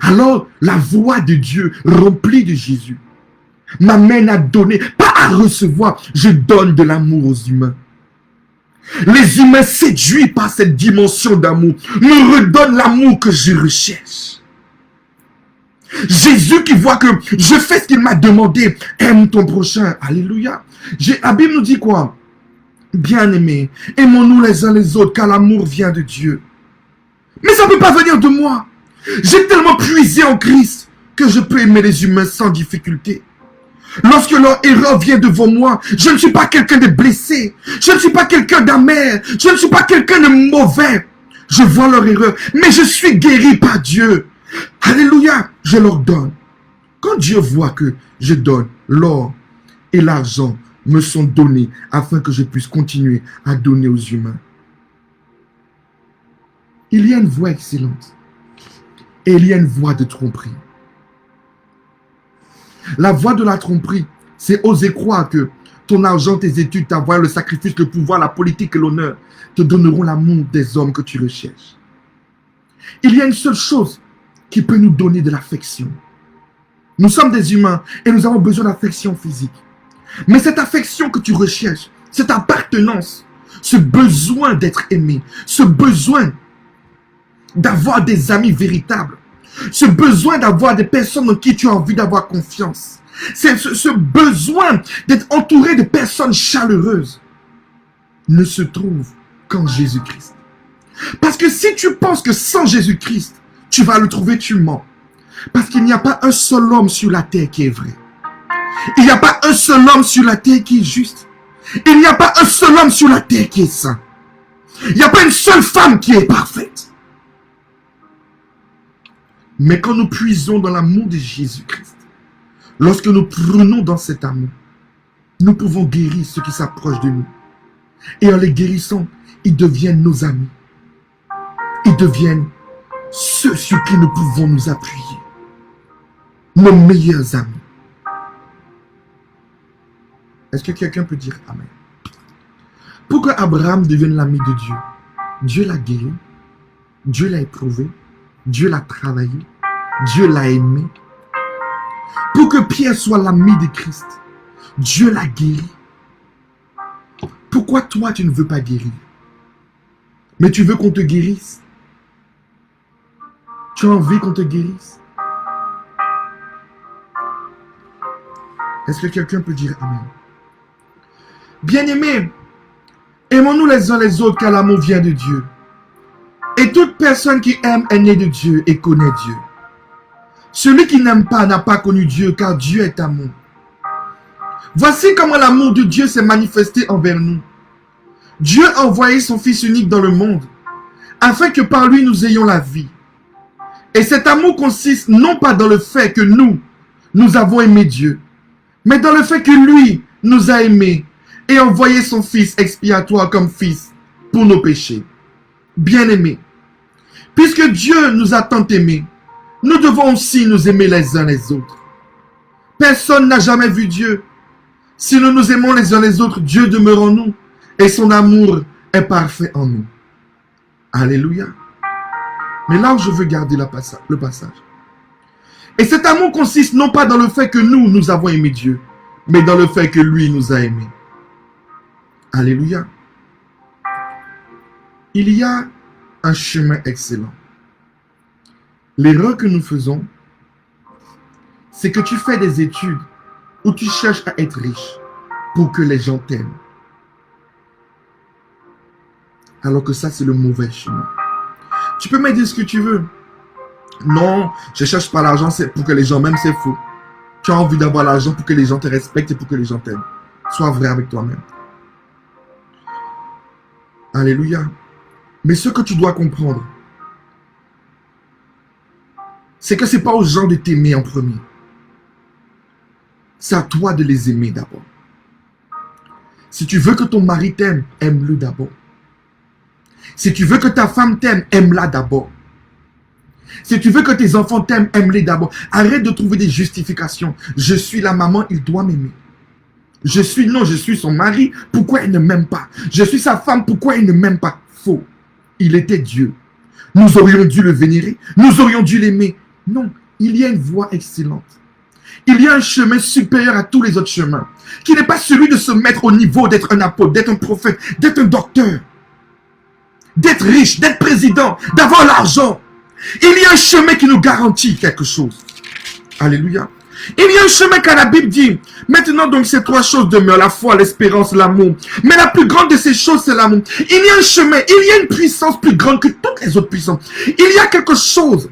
Alors, la voix de Dieu remplie de Jésus m'amène à donner, pas à recevoir. Je donne de l'amour aux humains. Les humains séduits par cette dimension d'amour me redonnent l'amour que je recherche. Jésus qui voit que je fais ce qu'il m'a demandé, aime ton prochain. Alléluia. La Bible nous dit quoi? Bien-aimés, aimons-nous les uns les autres car l'amour vient de Dieu. Mais ça ne peut pas venir de moi. J'ai tellement puisé en Christ que je peux aimer les humains sans difficulté. Lorsque leur erreur vient devant moi, je ne suis pas quelqu'un de blessé. Je ne suis pas quelqu'un d'amer. Je ne suis pas quelqu'un de mauvais. Je vois leur erreur, mais je suis guéri par Dieu. Alléluia, je leur donne. Quand Dieu voit que je donne, l'or et l'argent me sont donnés afin que je puisse continuer à donner aux humains. Il y a une voie excellente et il y a une voie de tromperie. La voie de la tromperie, c'est oser croire que ton argent, tes études, ta voix, le sacrifice, le pouvoir, la politique et l'honneur te donneront l'amour des hommes que tu recherches. Il y a une seule chose qui peut nous donner de l'affection. Nous sommes des humains et nous avons besoin d'affection physique. Mais cette affection que tu recherches, cette appartenance, ce besoin d'être aimé, ce besoin d'avoir des amis véritables, ce besoin d'avoir des personnes en qui tu as envie d'avoir confiance, c'est ce besoin d'être entouré de personnes chaleureuses ne se trouve qu'en Jésus-Christ. Parce que si tu penses que sans Jésus-Christ, tu vas le trouver, tu mens. Parce qu'il n'y a pas un seul homme sur la terre qui est vrai. Il n'y a pas un seul homme sur la terre qui est juste. Il n'y a pas un seul homme sur la terre qui est saint. Il n'y a pas une seule femme qui est parfaite. Mais quand nous puisons dans l'amour de Jésus-Christ, lorsque nous prenons dans cet amour, nous pouvons guérir ceux qui s'approchent de nous. Et en les guérissant, ils deviennent nos amis. Ils deviennent ceux sur qui nous pouvons nous appuyer. Nos meilleurs amis. Est-ce que quelqu'un peut dire Amen? Pour que Abraham devienne l'ami de Dieu, Dieu l'a guéri. Dieu l'a éprouvé, Dieu l'a travaillé, Dieu l'a aimé. Pour que Pierre soit l'ami de Christ, Dieu l'a guéri. Pourquoi toi tu ne veux pas guérir? Mais tu veux qu'on te guérisse? Tu as envie qu'on te guérisse? Est-ce que quelqu'un peut dire Amen? Bien-aimés, aimons-nous les uns les autres car l'amour vient de Dieu. Et toute personne qui aime est née de Dieu et connaît Dieu. Celui qui n'aime pas n'a pas connu Dieu car Dieu est amour. Voici comment l'amour de Dieu s'est manifesté envers nous. Dieu a envoyé son Fils unique dans le monde afin que par lui nous ayons la vie. Et cet amour consiste non pas dans le fait que nous avons aimé Dieu, mais dans le fait que lui nous a aimés et envoyé son Fils expiatoire comme Fils pour nos péchés. Bien-aimés, puisque Dieu nous a tant aimés, nous devons aussi nous aimer les uns les autres. Personne n'a jamais vu Dieu. Si nous nous aimons les uns les autres, Dieu demeure en nous et son amour est parfait en nous. Alléluia. Mais là où je veux garder le passage. Et cet amour consiste non pas dans le fait que nous avons aimé Dieu, mais dans le fait que lui nous a aimés. Alléluia. Il y a un chemin excellent. L'erreur que nous faisons, c'est que tu fais des études où tu cherches à être riche pour que les gens t'aiment. Alors que ça, c'est le mauvais chemin. Tu peux me dire ce que tu veux. Non, je ne cherche pas l'argent pour que les gens m'aiment, c'est faux. Tu as envie d'avoir l'argent pour que les gens te respectent et pour que les gens t'aiment. Sois vrai avec toi-même. Alléluia. Mais ce que tu dois comprendre, c'est que ce n'est pas aux gens de t'aimer en premier. C'est à toi de les aimer d'abord. Si tu veux que ton mari t'aime, aime-le d'abord. Si tu veux que ta femme t'aime, aime-la d'abord. Si tu veux que tes enfants t'aiment, aime-les d'abord. Arrête de trouver des justifications. Je suis la maman, il doit m'aimer. Je suis son mari, pourquoi il ne m'aime pas? Je suis sa femme, pourquoi il ne m'aime pas? Faux. Il était Dieu. Nous aurions dû le vénérer. Nous aurions dû l'aimer. Non, il y a une voie excellente. Il y a un chemin supérieur à tous les autres chemins. Qui n'est pas celui de se mettre au niveau d'être un apôtre, d'être un prophète, d'être un docteur. D'être riche, d'être président, d'avoir l'argent. Il y a un chemin qui nous garantit quelque chose. Alléluia. Il y a un chemin quand la Bible dit, maintenant donc ces trois choses demeurent, la foi, l'espérance, l'amour. Mais la plus grande de ces choses, c'est l'amour. Il y a un chemin, il y a une puissance plus grande que toutes les autres puissances. Il y a quelque chose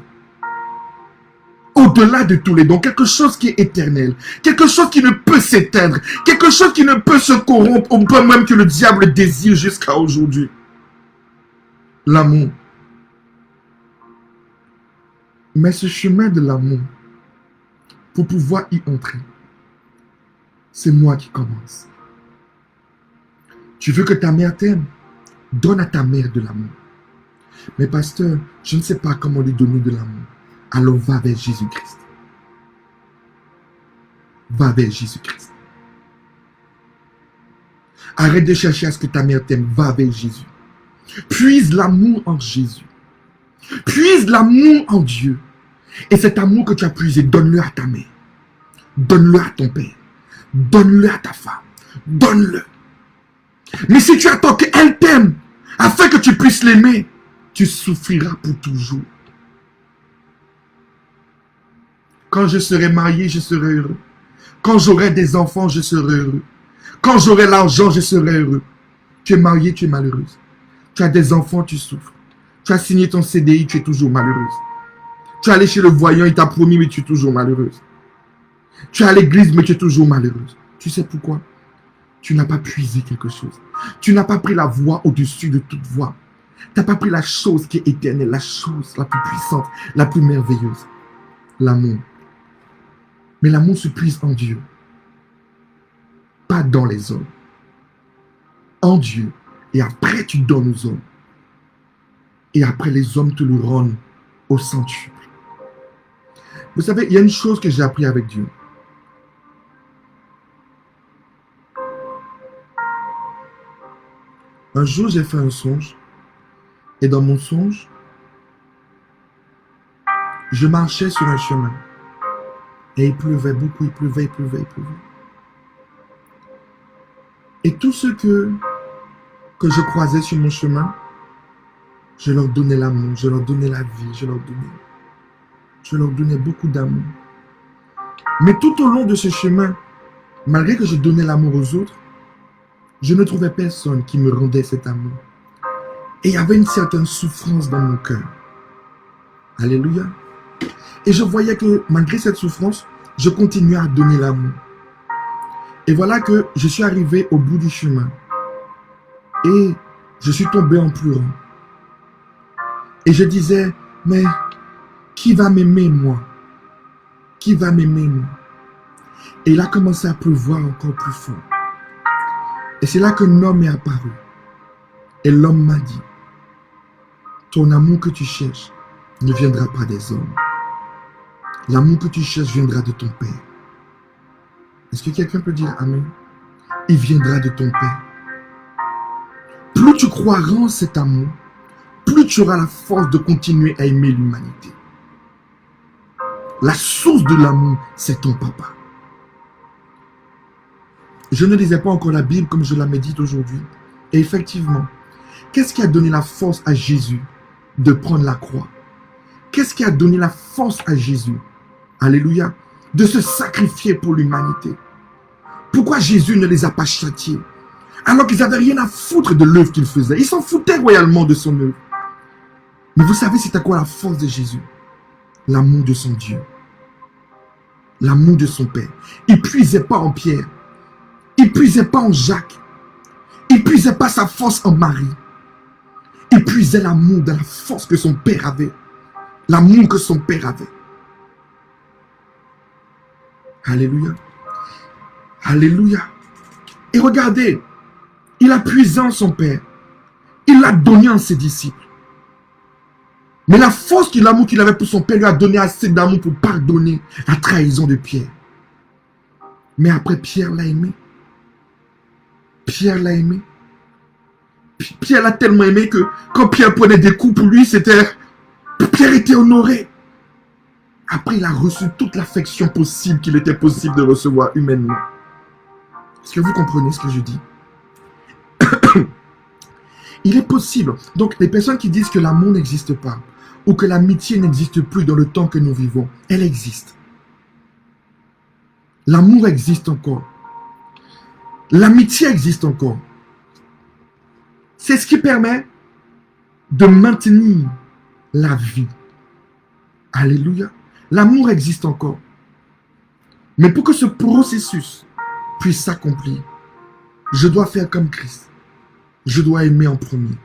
au-delà de tous les dons, quelque chose qui est éternel, quelque chose qui ne peut s'éteindre, quelque chose qui ne peut se corrompre, au point même que le diable désire jusqu'à aujourd'hui. L'amour. Mais ce chemin de l'amour, pour pouvoir y entrer, c'est moi qui commence. Tu veux que ta mère t'aime? Donne à ta mère de l'amour. Mais pasteur, je ne sais pas comment lui donner de l'amour. Alors va vers Jésus-Christ. Va vers Jésus-Christ. Arrête de chercher à ce que ta mère t'aime. Va vers Jésus. Puise l'amour en Jésus. Puise l'amour en Dieu. Et cet amour que tu as puisé, donne-le à ta mère. Donne-le à ton père. Donne-le à ta femme. Donne-le. Mais si tu attends qu'elle t'aime, afin que tu puisses l'aimer, tu souffriras pour toujours. Quand je serai marié, je serai heureux. Quand j'aurai des enfants, je serai heureux. Quand j'aurai l'argent, je serai heureux. Tu es marié, tu es malheureuse. Tu as des enfants, tu souffres. Tu as signé ton CDI, tu es toujours malheureuse. Tu es allé chez le voyant, il t'a promis, mais tu es toujours malheureuse. Tu es à l'église, mais tu es toujours malheureuse. Tu sais pourquoi? Tu n'as pas puisé quelque chose. Tu n'as pas pris la voie au-dessus de toute voie. Tu n'as pas pris la chose qui est éternelle, la chose la plus puissante, la plus merveilleuse. L'amour. Mais l'amour se puise en Dieu. Pas dans les hommes. En Dieu. Et après, tu donnes aux hommes. Et après, les hommes te le rendent au centuple. Vous savez, il y a une chose que j'ai appris avec Dieu. Un jour, j'ai fait un songe. Et dans mon songe, Je marchais sur un chemin. Et il pleuvait beaucoup, il pleuvait. Et tous ceux que je croisais sur mon chemin, je leur donnais l'amour, je leur donnais la vie, je leur donnais beaucoup d'amour. Mais tout au long de ce chemin, malgré que je donnais l'amour aux autres, je ne trouvais personne qui me rendait cet amour. Et il y avait une certaine souffrance dans mon cœur. Alléluia. Et je voyais que malgré cette souffrance, je continuais à donner l'amour. Et voilà que je suis arrivé au bout du chemin. Et je suis tombé en pleurant. Et je disais, mais qui va m'aimer moi? Qui va m'aimer moi? Et il a commencé à pleuvoir encore plus fort. Et c'est là qu'un homme est apparu. Et l'homme m'a dit, ton amour que tu cherches ne viendra pas des hommes. L'amour que tu cherches viendra de ton Père. Est-ce que quelqu'un peut dire Amen? Il viendra de ton Père. Plus tu croiras en cet amour, plus tu auras la force de continuer à aimer l'humanité. La source de l'amour, c'est ton papa. Je ne lisais pas encore la Bible comme je la médite aujourd'hui. Et effectivement, qu'est-ce qui a donné la force à Jésus de prendre la croix? Qu'est-ce qui a donné la force à Jésus, alléluia, de se sacrifier pour l'humanité? Pourquoi Jésus ne les a pas châtiés? Alors qu'ils n'avaient rien à foutre de l'œuvre qu'il faisait. Ils s'en foutaient royalement de son œuvre. Mais vous savez c'était quoi la force de Jésus? L'amour de son Dieu. L'amour de son Père. Il ne puisait pas en Pierre. Il ne puisait pas en Jacques. Il ne puisait pas sa force en Marie. Il puisait l'amour dans la force que son Père avait. L'amour que son Père avait. Alléluia. Alléluia. Et regardez, il a puisé en son Père. Il l'a donné en ses disciples. Mais la force de l'amour qu'il avait pour son Père lui a donné assez d'amour pour pardonner la trahison de Pierre. Mais après, Pierre l'a aimé. Pierre l'a aimé. Pierre l'a tellement aimé que quand Pierre prenait des coups pour lui, Pierre était honoré. Après, il a reçu toute l'affection possible qu'il était possible de recevoir humainement. Est-ce que vous comprenez ce que je dis? Il est possible. Donc, les personnes qui disent que l'amour n'existe pas ou que l'amitié n'existe plus dans le temps que nous vivons, elle existe. L'amour existe encore. L'amitié existe encore. C'est ce qui permet de maintenir la vie. Alléluia. L'amour existe encore. Mais pour que ce processus puisse s'accomplir, je dois faire comme Christ. Je dois aimer en premier.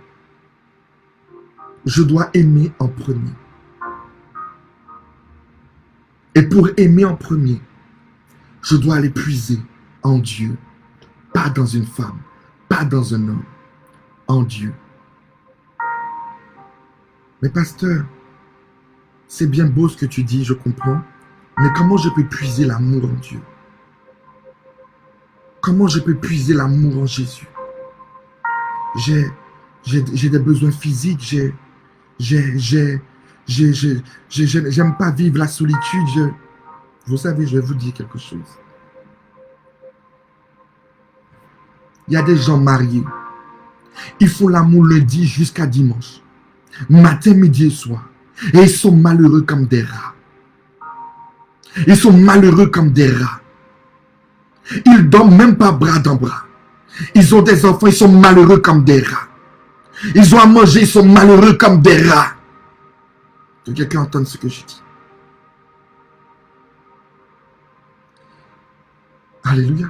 Je dois aimer en premier. Et pour aimer en premier, je dois aller puiser en Dieu. Pas dans une femme, pas dans un homme. En Dieu. Mais pasteur, c'est bien beau ce que tu dis, je comprends. Mais comment je peux puiser l'amour en Dieu? Comment je peux puiser l'amour en Jésus? J'ai des besoins physiques, j'aime pas vivre la solitude. Vous savez, je vais vous dire quelque chose. Il y a des gens mariés. Ils font l'amour lundi jusqu'à dimanche. Matin, midi et soir. Et ils sont malheureux comme des rats. Ils sont malheureux comme des rats. Ils dorment même pas bras dans bras. Ils ont des enfants, ils sont malheureux comme des rats. Ils ont à manger, ils sont malheureux comme des rats. Que quelqu'un entende ce que je dis. Alléluia.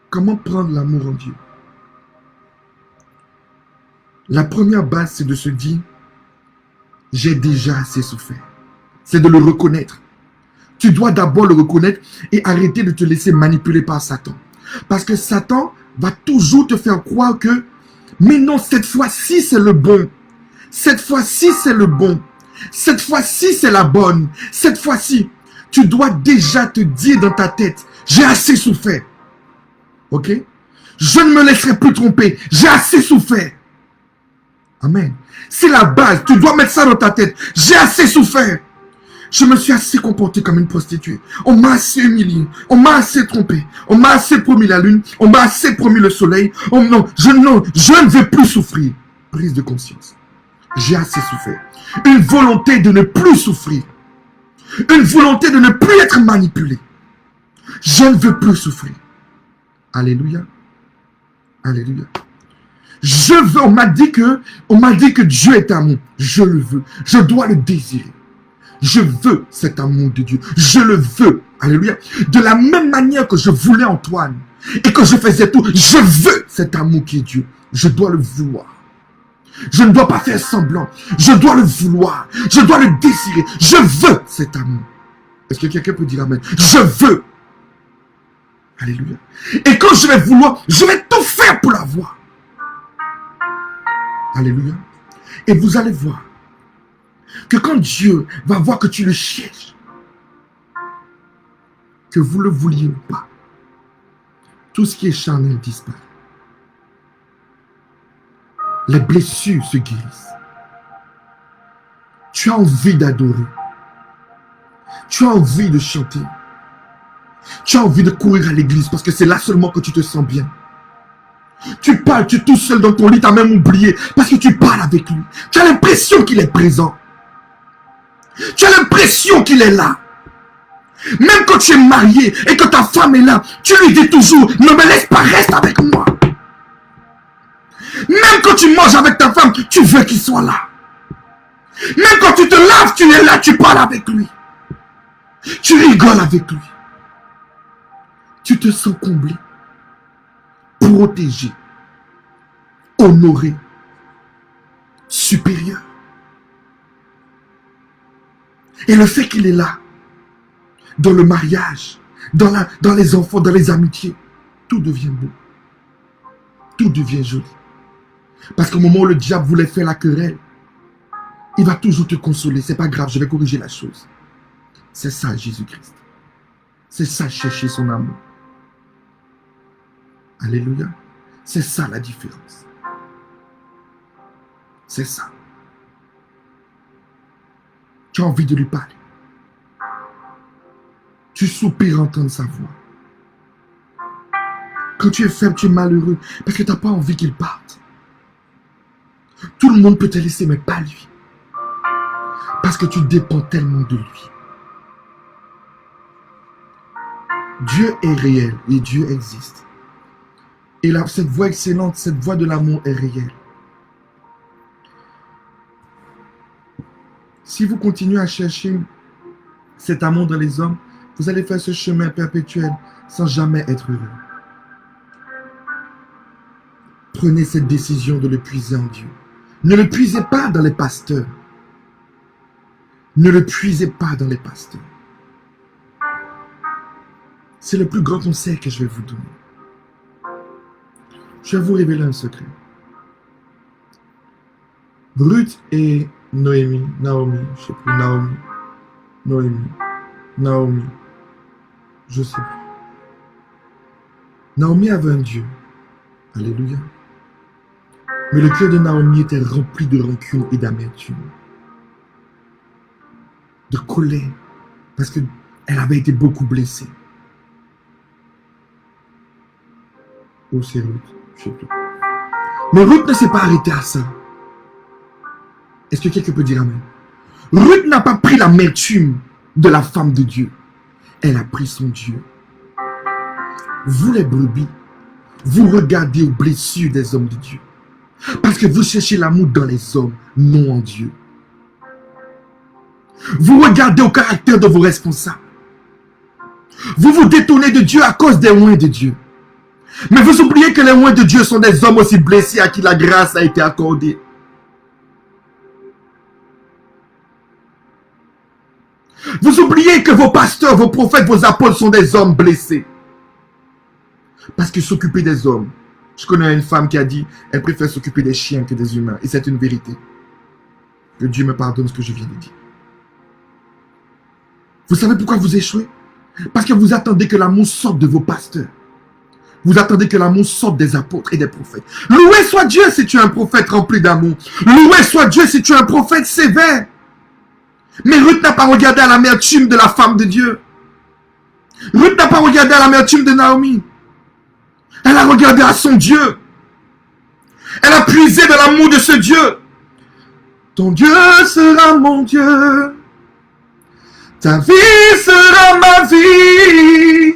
Comment prendre l'amour en Dieu? La première base, c'est de se dire, j'ai déjà assez souffert. C'est de le reconnaître. Tu dois d'abord le reconnaître et arrêter de te laisser manipuler par Satan. Parce que Satan va toujours te faire croire que, mais non, cette fois-ci, c'est le bon. Cette fois-ci, c'est le bon. Cette fois-ci, c'est la bonne. Cette fois-ci, tu dois déjà te dire dans ta tête, j'ai assez souffert. Ok? Je ne me laisserai plus tromper. J'ai assez souffert. Amen. C'est la base. Tu dois mettre ça dans ta tête. J'ai assez souffert. Je me suis assez comporté comme une prostituée. On m'a assez humilié. On m'a assez trompé. On m'a assez promis la lune. On m'a assez promis le soleil. Oh non, je ne veux plus souffrir. Prise de conscience. J'ai assez souffert. Une volonté de ne plus souffrir. Une volonté de ne plus être manipulé. Je ne veux plus souffrir. Alléluia. Alléluia. Je veux, on m'a dit que Dieu est amour. Je le veux. Je dois le désirer. Je veux cet amour de Dieu. Je le veux. Alléluia. De la même manière que je voulais Antoine et que je faisais tout, je veux cet amour qui est Dieu. Je dois le vouloir. Je ne dois pas faire semblant. Je dois le vouloir. Je dois le désirer. Je veux cet amour. Est-ce que quelqu'un peut dire amen? Je veux. Alléluia. Et quand je vais vouloir, je vais tout faire pour l'avoir. Alléluia. Et vous allez voir que quand Dieu va voir que tu le cherches, que vous le vouliez ou pas, tout ce qui est charnel disparaît. Les blessures se guérissent. Tu as envie d'adorer. Tu as envie de chanter. Tu as envie de courir à l'église parce que c'est là seulement que tu te sens bien. Tu parles, tu es tout seul dans ton lit, tu as même oublié parce que tu parles avec lui. Tu as l'impression qu'il est présent. Tu as l'impression qu'il est là. Même quand tu es marié et que ta femme est là, tu lui dis toujours, ne me laisse pas, reste avec moi. Même quand tu manges avec ta femme, tu veux qu'il soit là. Même quand tu te laves, tu es là, tu parles avec lui. Tu rigoles avec lui. Tu te sens comblé, protégé, honoré, supérieur. Et le fait qu'il est là, dans le mariage, dans les enfants, dans les amitiés, tout devient beau. Tout devient joli. Parce qu'au moment où le diable voulait faire la querelle, il va toujours te consoler. C'est pas grave, je vais corriger la chose. C'est ça Jésus-Christ. C'est ça chercher son amour. Alléluia. C'est ça la différence. C'est ça. Tu as envie de lui parler. Tu soupires entendre sa voix. Quand tu es faible, tu es malheureux parce que tu n'as pas envie qu'il parte. Tout le monde peut te laisser, mais pas lui. Parce que tu dépends tellement de lui. Dieu est réel et Dieu existe. Et là, cette voix excellente, cette voix de l'amour est réelle. Si vous continuez à chercher cet amour dans les hommes, vous allez faire ce chemin perpétuel sans jamais être heureux. Prenez cette décision de le puiser en Dieu. Ne le puisez pas dans les pasteurs. Ne le puisez pas dans les pasteurs. C'est le plus grand conseil que je vais vous donner. Je vais vous révéler un secret. Ruth et Naomi, je sais plus, Naomi, je sais plus. Naomi avait un Dieu. Alléluia. Mais le cœur de Naomi était rempli de rancune et d'amertume. De colère. Parce qu'elle avait été beaucoup blessée. Oh, c'est Ruth. Je sais plus. Mais Ruth ne s'est pas arrêtée à ça. Est-ce que quelqu'un peut dire amen? Ruth n'a pas pris l'amertume de la femme de Dieu. Elle a pris son Dieu. Vous les brebis, vous regardez aux blessures des hommes de Dieu. Parce que vous cherchez l'amour dans les hommes, non en Dieu. Vous regardez au caractère de vos responsables. Vous vous détournez de Dieu à cause des oins de Dieu. Mais vous oubliez que les oins de Dieu sont des hommes aussi blessés à qui la grâce a été accordée. Vous oubliez que vos pasteurs, vos prophètes, vos apôtres sont des hommes blessés. Parce que s'occuper des hommes. Je connais une femme qui a dit, elle préfère s'occuper des chiens que des humains. Et c'est une vérité. Que Dieu me pardonne ce que je viens de dire. Vous savez pourquoi vous échouez? Parce que vous attendez que l'amour sorte de vos pasteurs. Vous attendez que l'amour sorte des apôtres et des prophètes. Loué soit Dieu si tu es un prophète rempli d'amour. Loué soit Dieu si tu es un prophète sévère. Mais Ruth n'a pas regardé à l'amertume de la femme de Dieu. Ruth n'a pas regardé à l'amertume de Naomi. Elle a regardé à son Dieu. Elle a puisé dans l'amour de ce Dieu. Ton Dieu sera mon Dieu. Ta vie sera ma vie.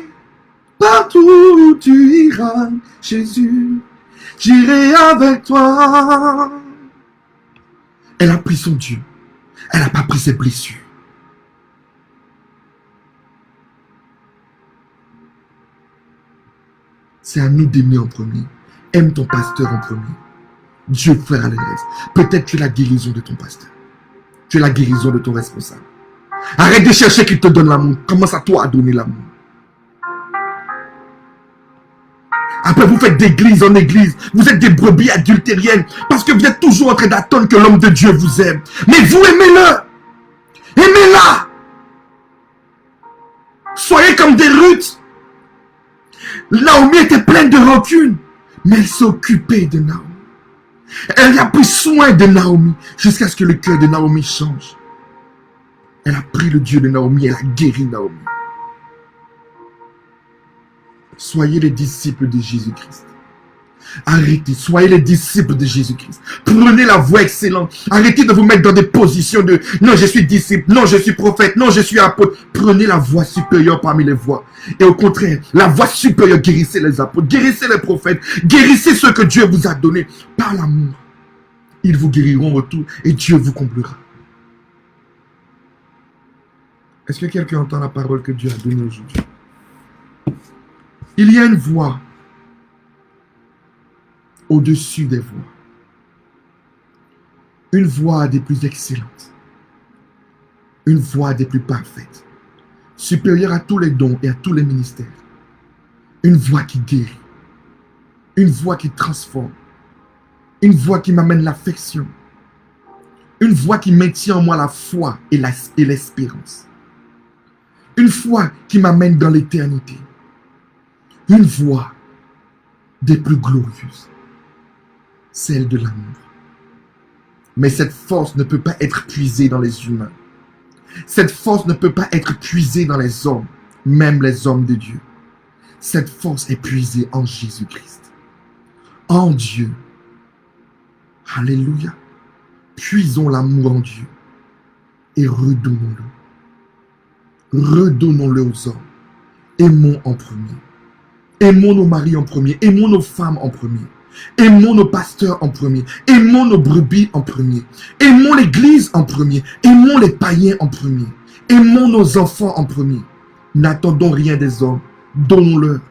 Partout où tu iras, Jésus, j'irai avec toi. Elle a pris son Dieu. Elle n'a pas pris ses blessures. C'est à nous d'aimer en premier. Aime ton pasteur en premier. Dieu fera le reste. Peut-être tu es la guérison de ton pasteur. Tu es la guérison de ton responsable. Arrête de chercher qu'il te donne l'amour. Commence à toi à donner l'amour. Après, vous faites d'église en église. Vous êtes des brebis adultériennes. Parce que vous êtes toujours en train d'attendre que l'homme de Dieu vous aime. Mais vous aimez-le. Aimez-la. Soyez comme des Ruth. Naomi était pleine de rancune. Mais elle s'est occupée de Naomi. Elle a pris soin de Naomi. Jusqu'à ce que le cœur de Naomi change. Elle a pris le Dieu de Naomi. Elle a guéri Naomi. Soyez les disciples de Jésus-Christ. Arrêtez, soyez les disciples de Jésus-Christ. Prenez la voie excellente. Arrêtez de vous mettre dans des positions de non, je suis disciple, non, je suis prophète, non, je suis apôtre. Prenez la voie supérieure parmi les voies. Et au contraire, la voie supérieure, guérissez les apôtres, guérissez les prophètes, guérissez ceux que Dieu vous a donnés par l'amour. Ils vous guériront en retour et Dieu vous comblera. Est-ce que quelqu'un entend la parole que Dieu a donnée aujourd'hui? Il y a une voie au-dessus des voies. Une voie des plus excellentes. Une voie des plus parfaites. Supérieure à tous les dons et à tous les ministères. Une voie qui guérit. Une voie qui transforme. Une voie qui m'amène l'affection. Une voie qui maintient en moi la foi et l'espérance. Une foi qui m'amène dans l'éternité. Une voie des plus glorieuses. Celle de l'amour. Mais cette force ne peut pas être puisée dans les humains. Cette force ne peut pas être puisée dans les hommes, même les hommes de Dieu. Cette force est puisée en Jésus-Christ. En Dieu. Alléluia. Puisons l'amour en Dieu et redonnons-le. Redonnons-le aux hommes. Aimons en premier. Aimons nos maris en premier. Aimons nos femmes en premier. Aimons nos pasteurs en premier. Aimons nos brebis en premier. Aimons l'église en premier. Aimons les païens en premier. Aimons nos enfants en premier. N'attendons rien des hommes. Donnons-leur.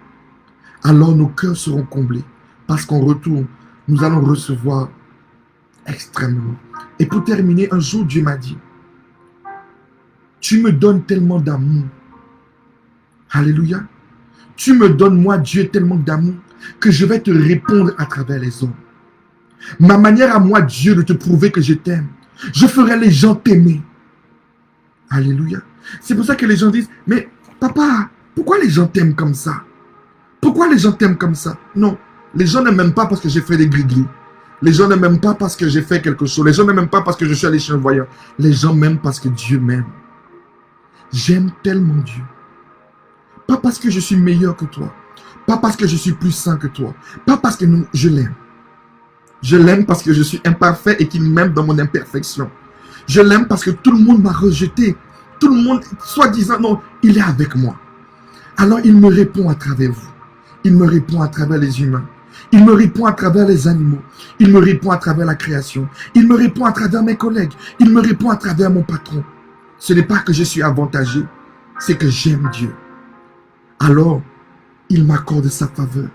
Alors nos cœurs seront comblés. Parce qu'en retour, nous allons recevoir extrêmement. Et pour terminer, un jour Dieu m'a dit, tu me donnes tellement d'amour. Alléluia. Tu me donnes, moi, Dieu, tellement d'amour que je vais te répondre à travers les hommes. Ma manière à moi, Dieu, de te prouver que je t'aime. Je ferai les gens t'aimer. Alléluia. C'est pour ça que les gens disent, mais papa, pourquoi les gens t'aiment comme ça? Pourquoi les gens t'aiment comme ça? Non, les gens ne m'aiment pas parce que j'ai fait des gris-gris. Les gens ne m'aiment pas parce que j'ai fait quelque chose. Les gens ne m'aiment pas parce que je suis allé chez un voyant. Les gens m'aiment parce que Dieu m'aime. J'aime tellement Dieu. Pas parce que je suis meilleur que toi. Pas parce que je suis plus saint que toi. Pas parce que je l'aime. Je l'aime parce que je suis imparfait et qu'il m'aime dans mon imperfection. Je l'aime parce que tout le monde m'a rejeté. Tout le monde, soi-disant, non, il est avec moi. Alors il me répond à travers vous. Il me répond à travers les humains. Il me répond à travers les animaux. Il me répond à travers la création. Il me répond à travers mes collègues. Il me répond à travers mon patron. Ce n'est pas que je suis avantagé, c'est que j'aime Dieu. Alors, il m'accorde sa faveur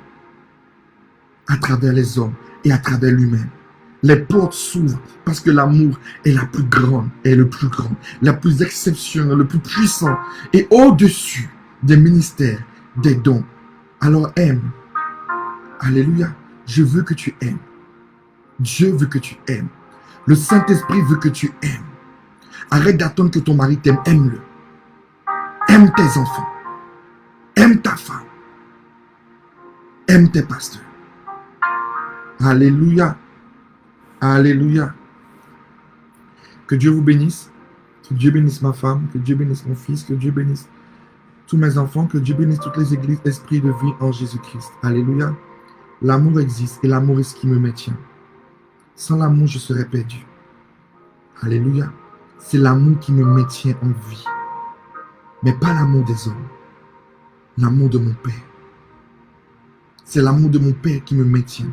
à travers les hommes et à travers lui-même. Les portes s'ouvrent parce que l'amour est la plus grande, est le plus grand, la plus exceptionnelle, le plus puissant et au-dessus des ministères, des dons. Alors aime. Alléluia. Je veux que tu aimes. Dieu veut que tu aimes. Le Saint-Esprit veut que tu aimes. Arrête d'attendre que ton mari t'aime. Aime-le. Aime tes enfants. Aime ta femme. Aime tes pasteurs. Alléluia. Alléluia. Que Dieu vous bénisse. Que Dieu bénisse ma femme. Que Dieu bénisse mon fils. Que Dieu bénisse tous mes enfants. Que Dieu bénisse toutes les églises, esprit de vie en Jésus-Christ. Alléluia. L'amour existe et l'amour est ce qui me maintient. Sans l'amour, je serais perdu. Alléluia. C'est l'amour qui me maintient en vie. Mais pas l'amour des hommes. L'amour de mon Père. C'est l'amour de mon Père qui me maintient.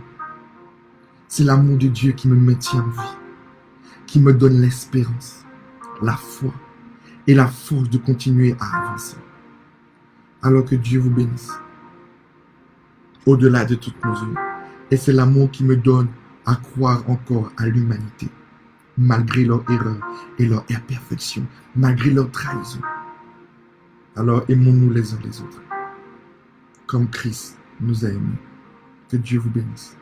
C'est l'amour de Dieu qui me maintient en vie. Qui me donne l'espérance, la foi et la force de continuer à avancer. Alors que Dieu vous bénisse. Au-delà de toute mesure. Et c'est l'amour qui me donne à croire encore à l'humanité. Malgré leurs erreurs et leurs imperfections. Malgré leurs trahisons. Alors aimons-nous les uns les autres. Comme Christ nous a aimés. Que Dieu vous bénisse.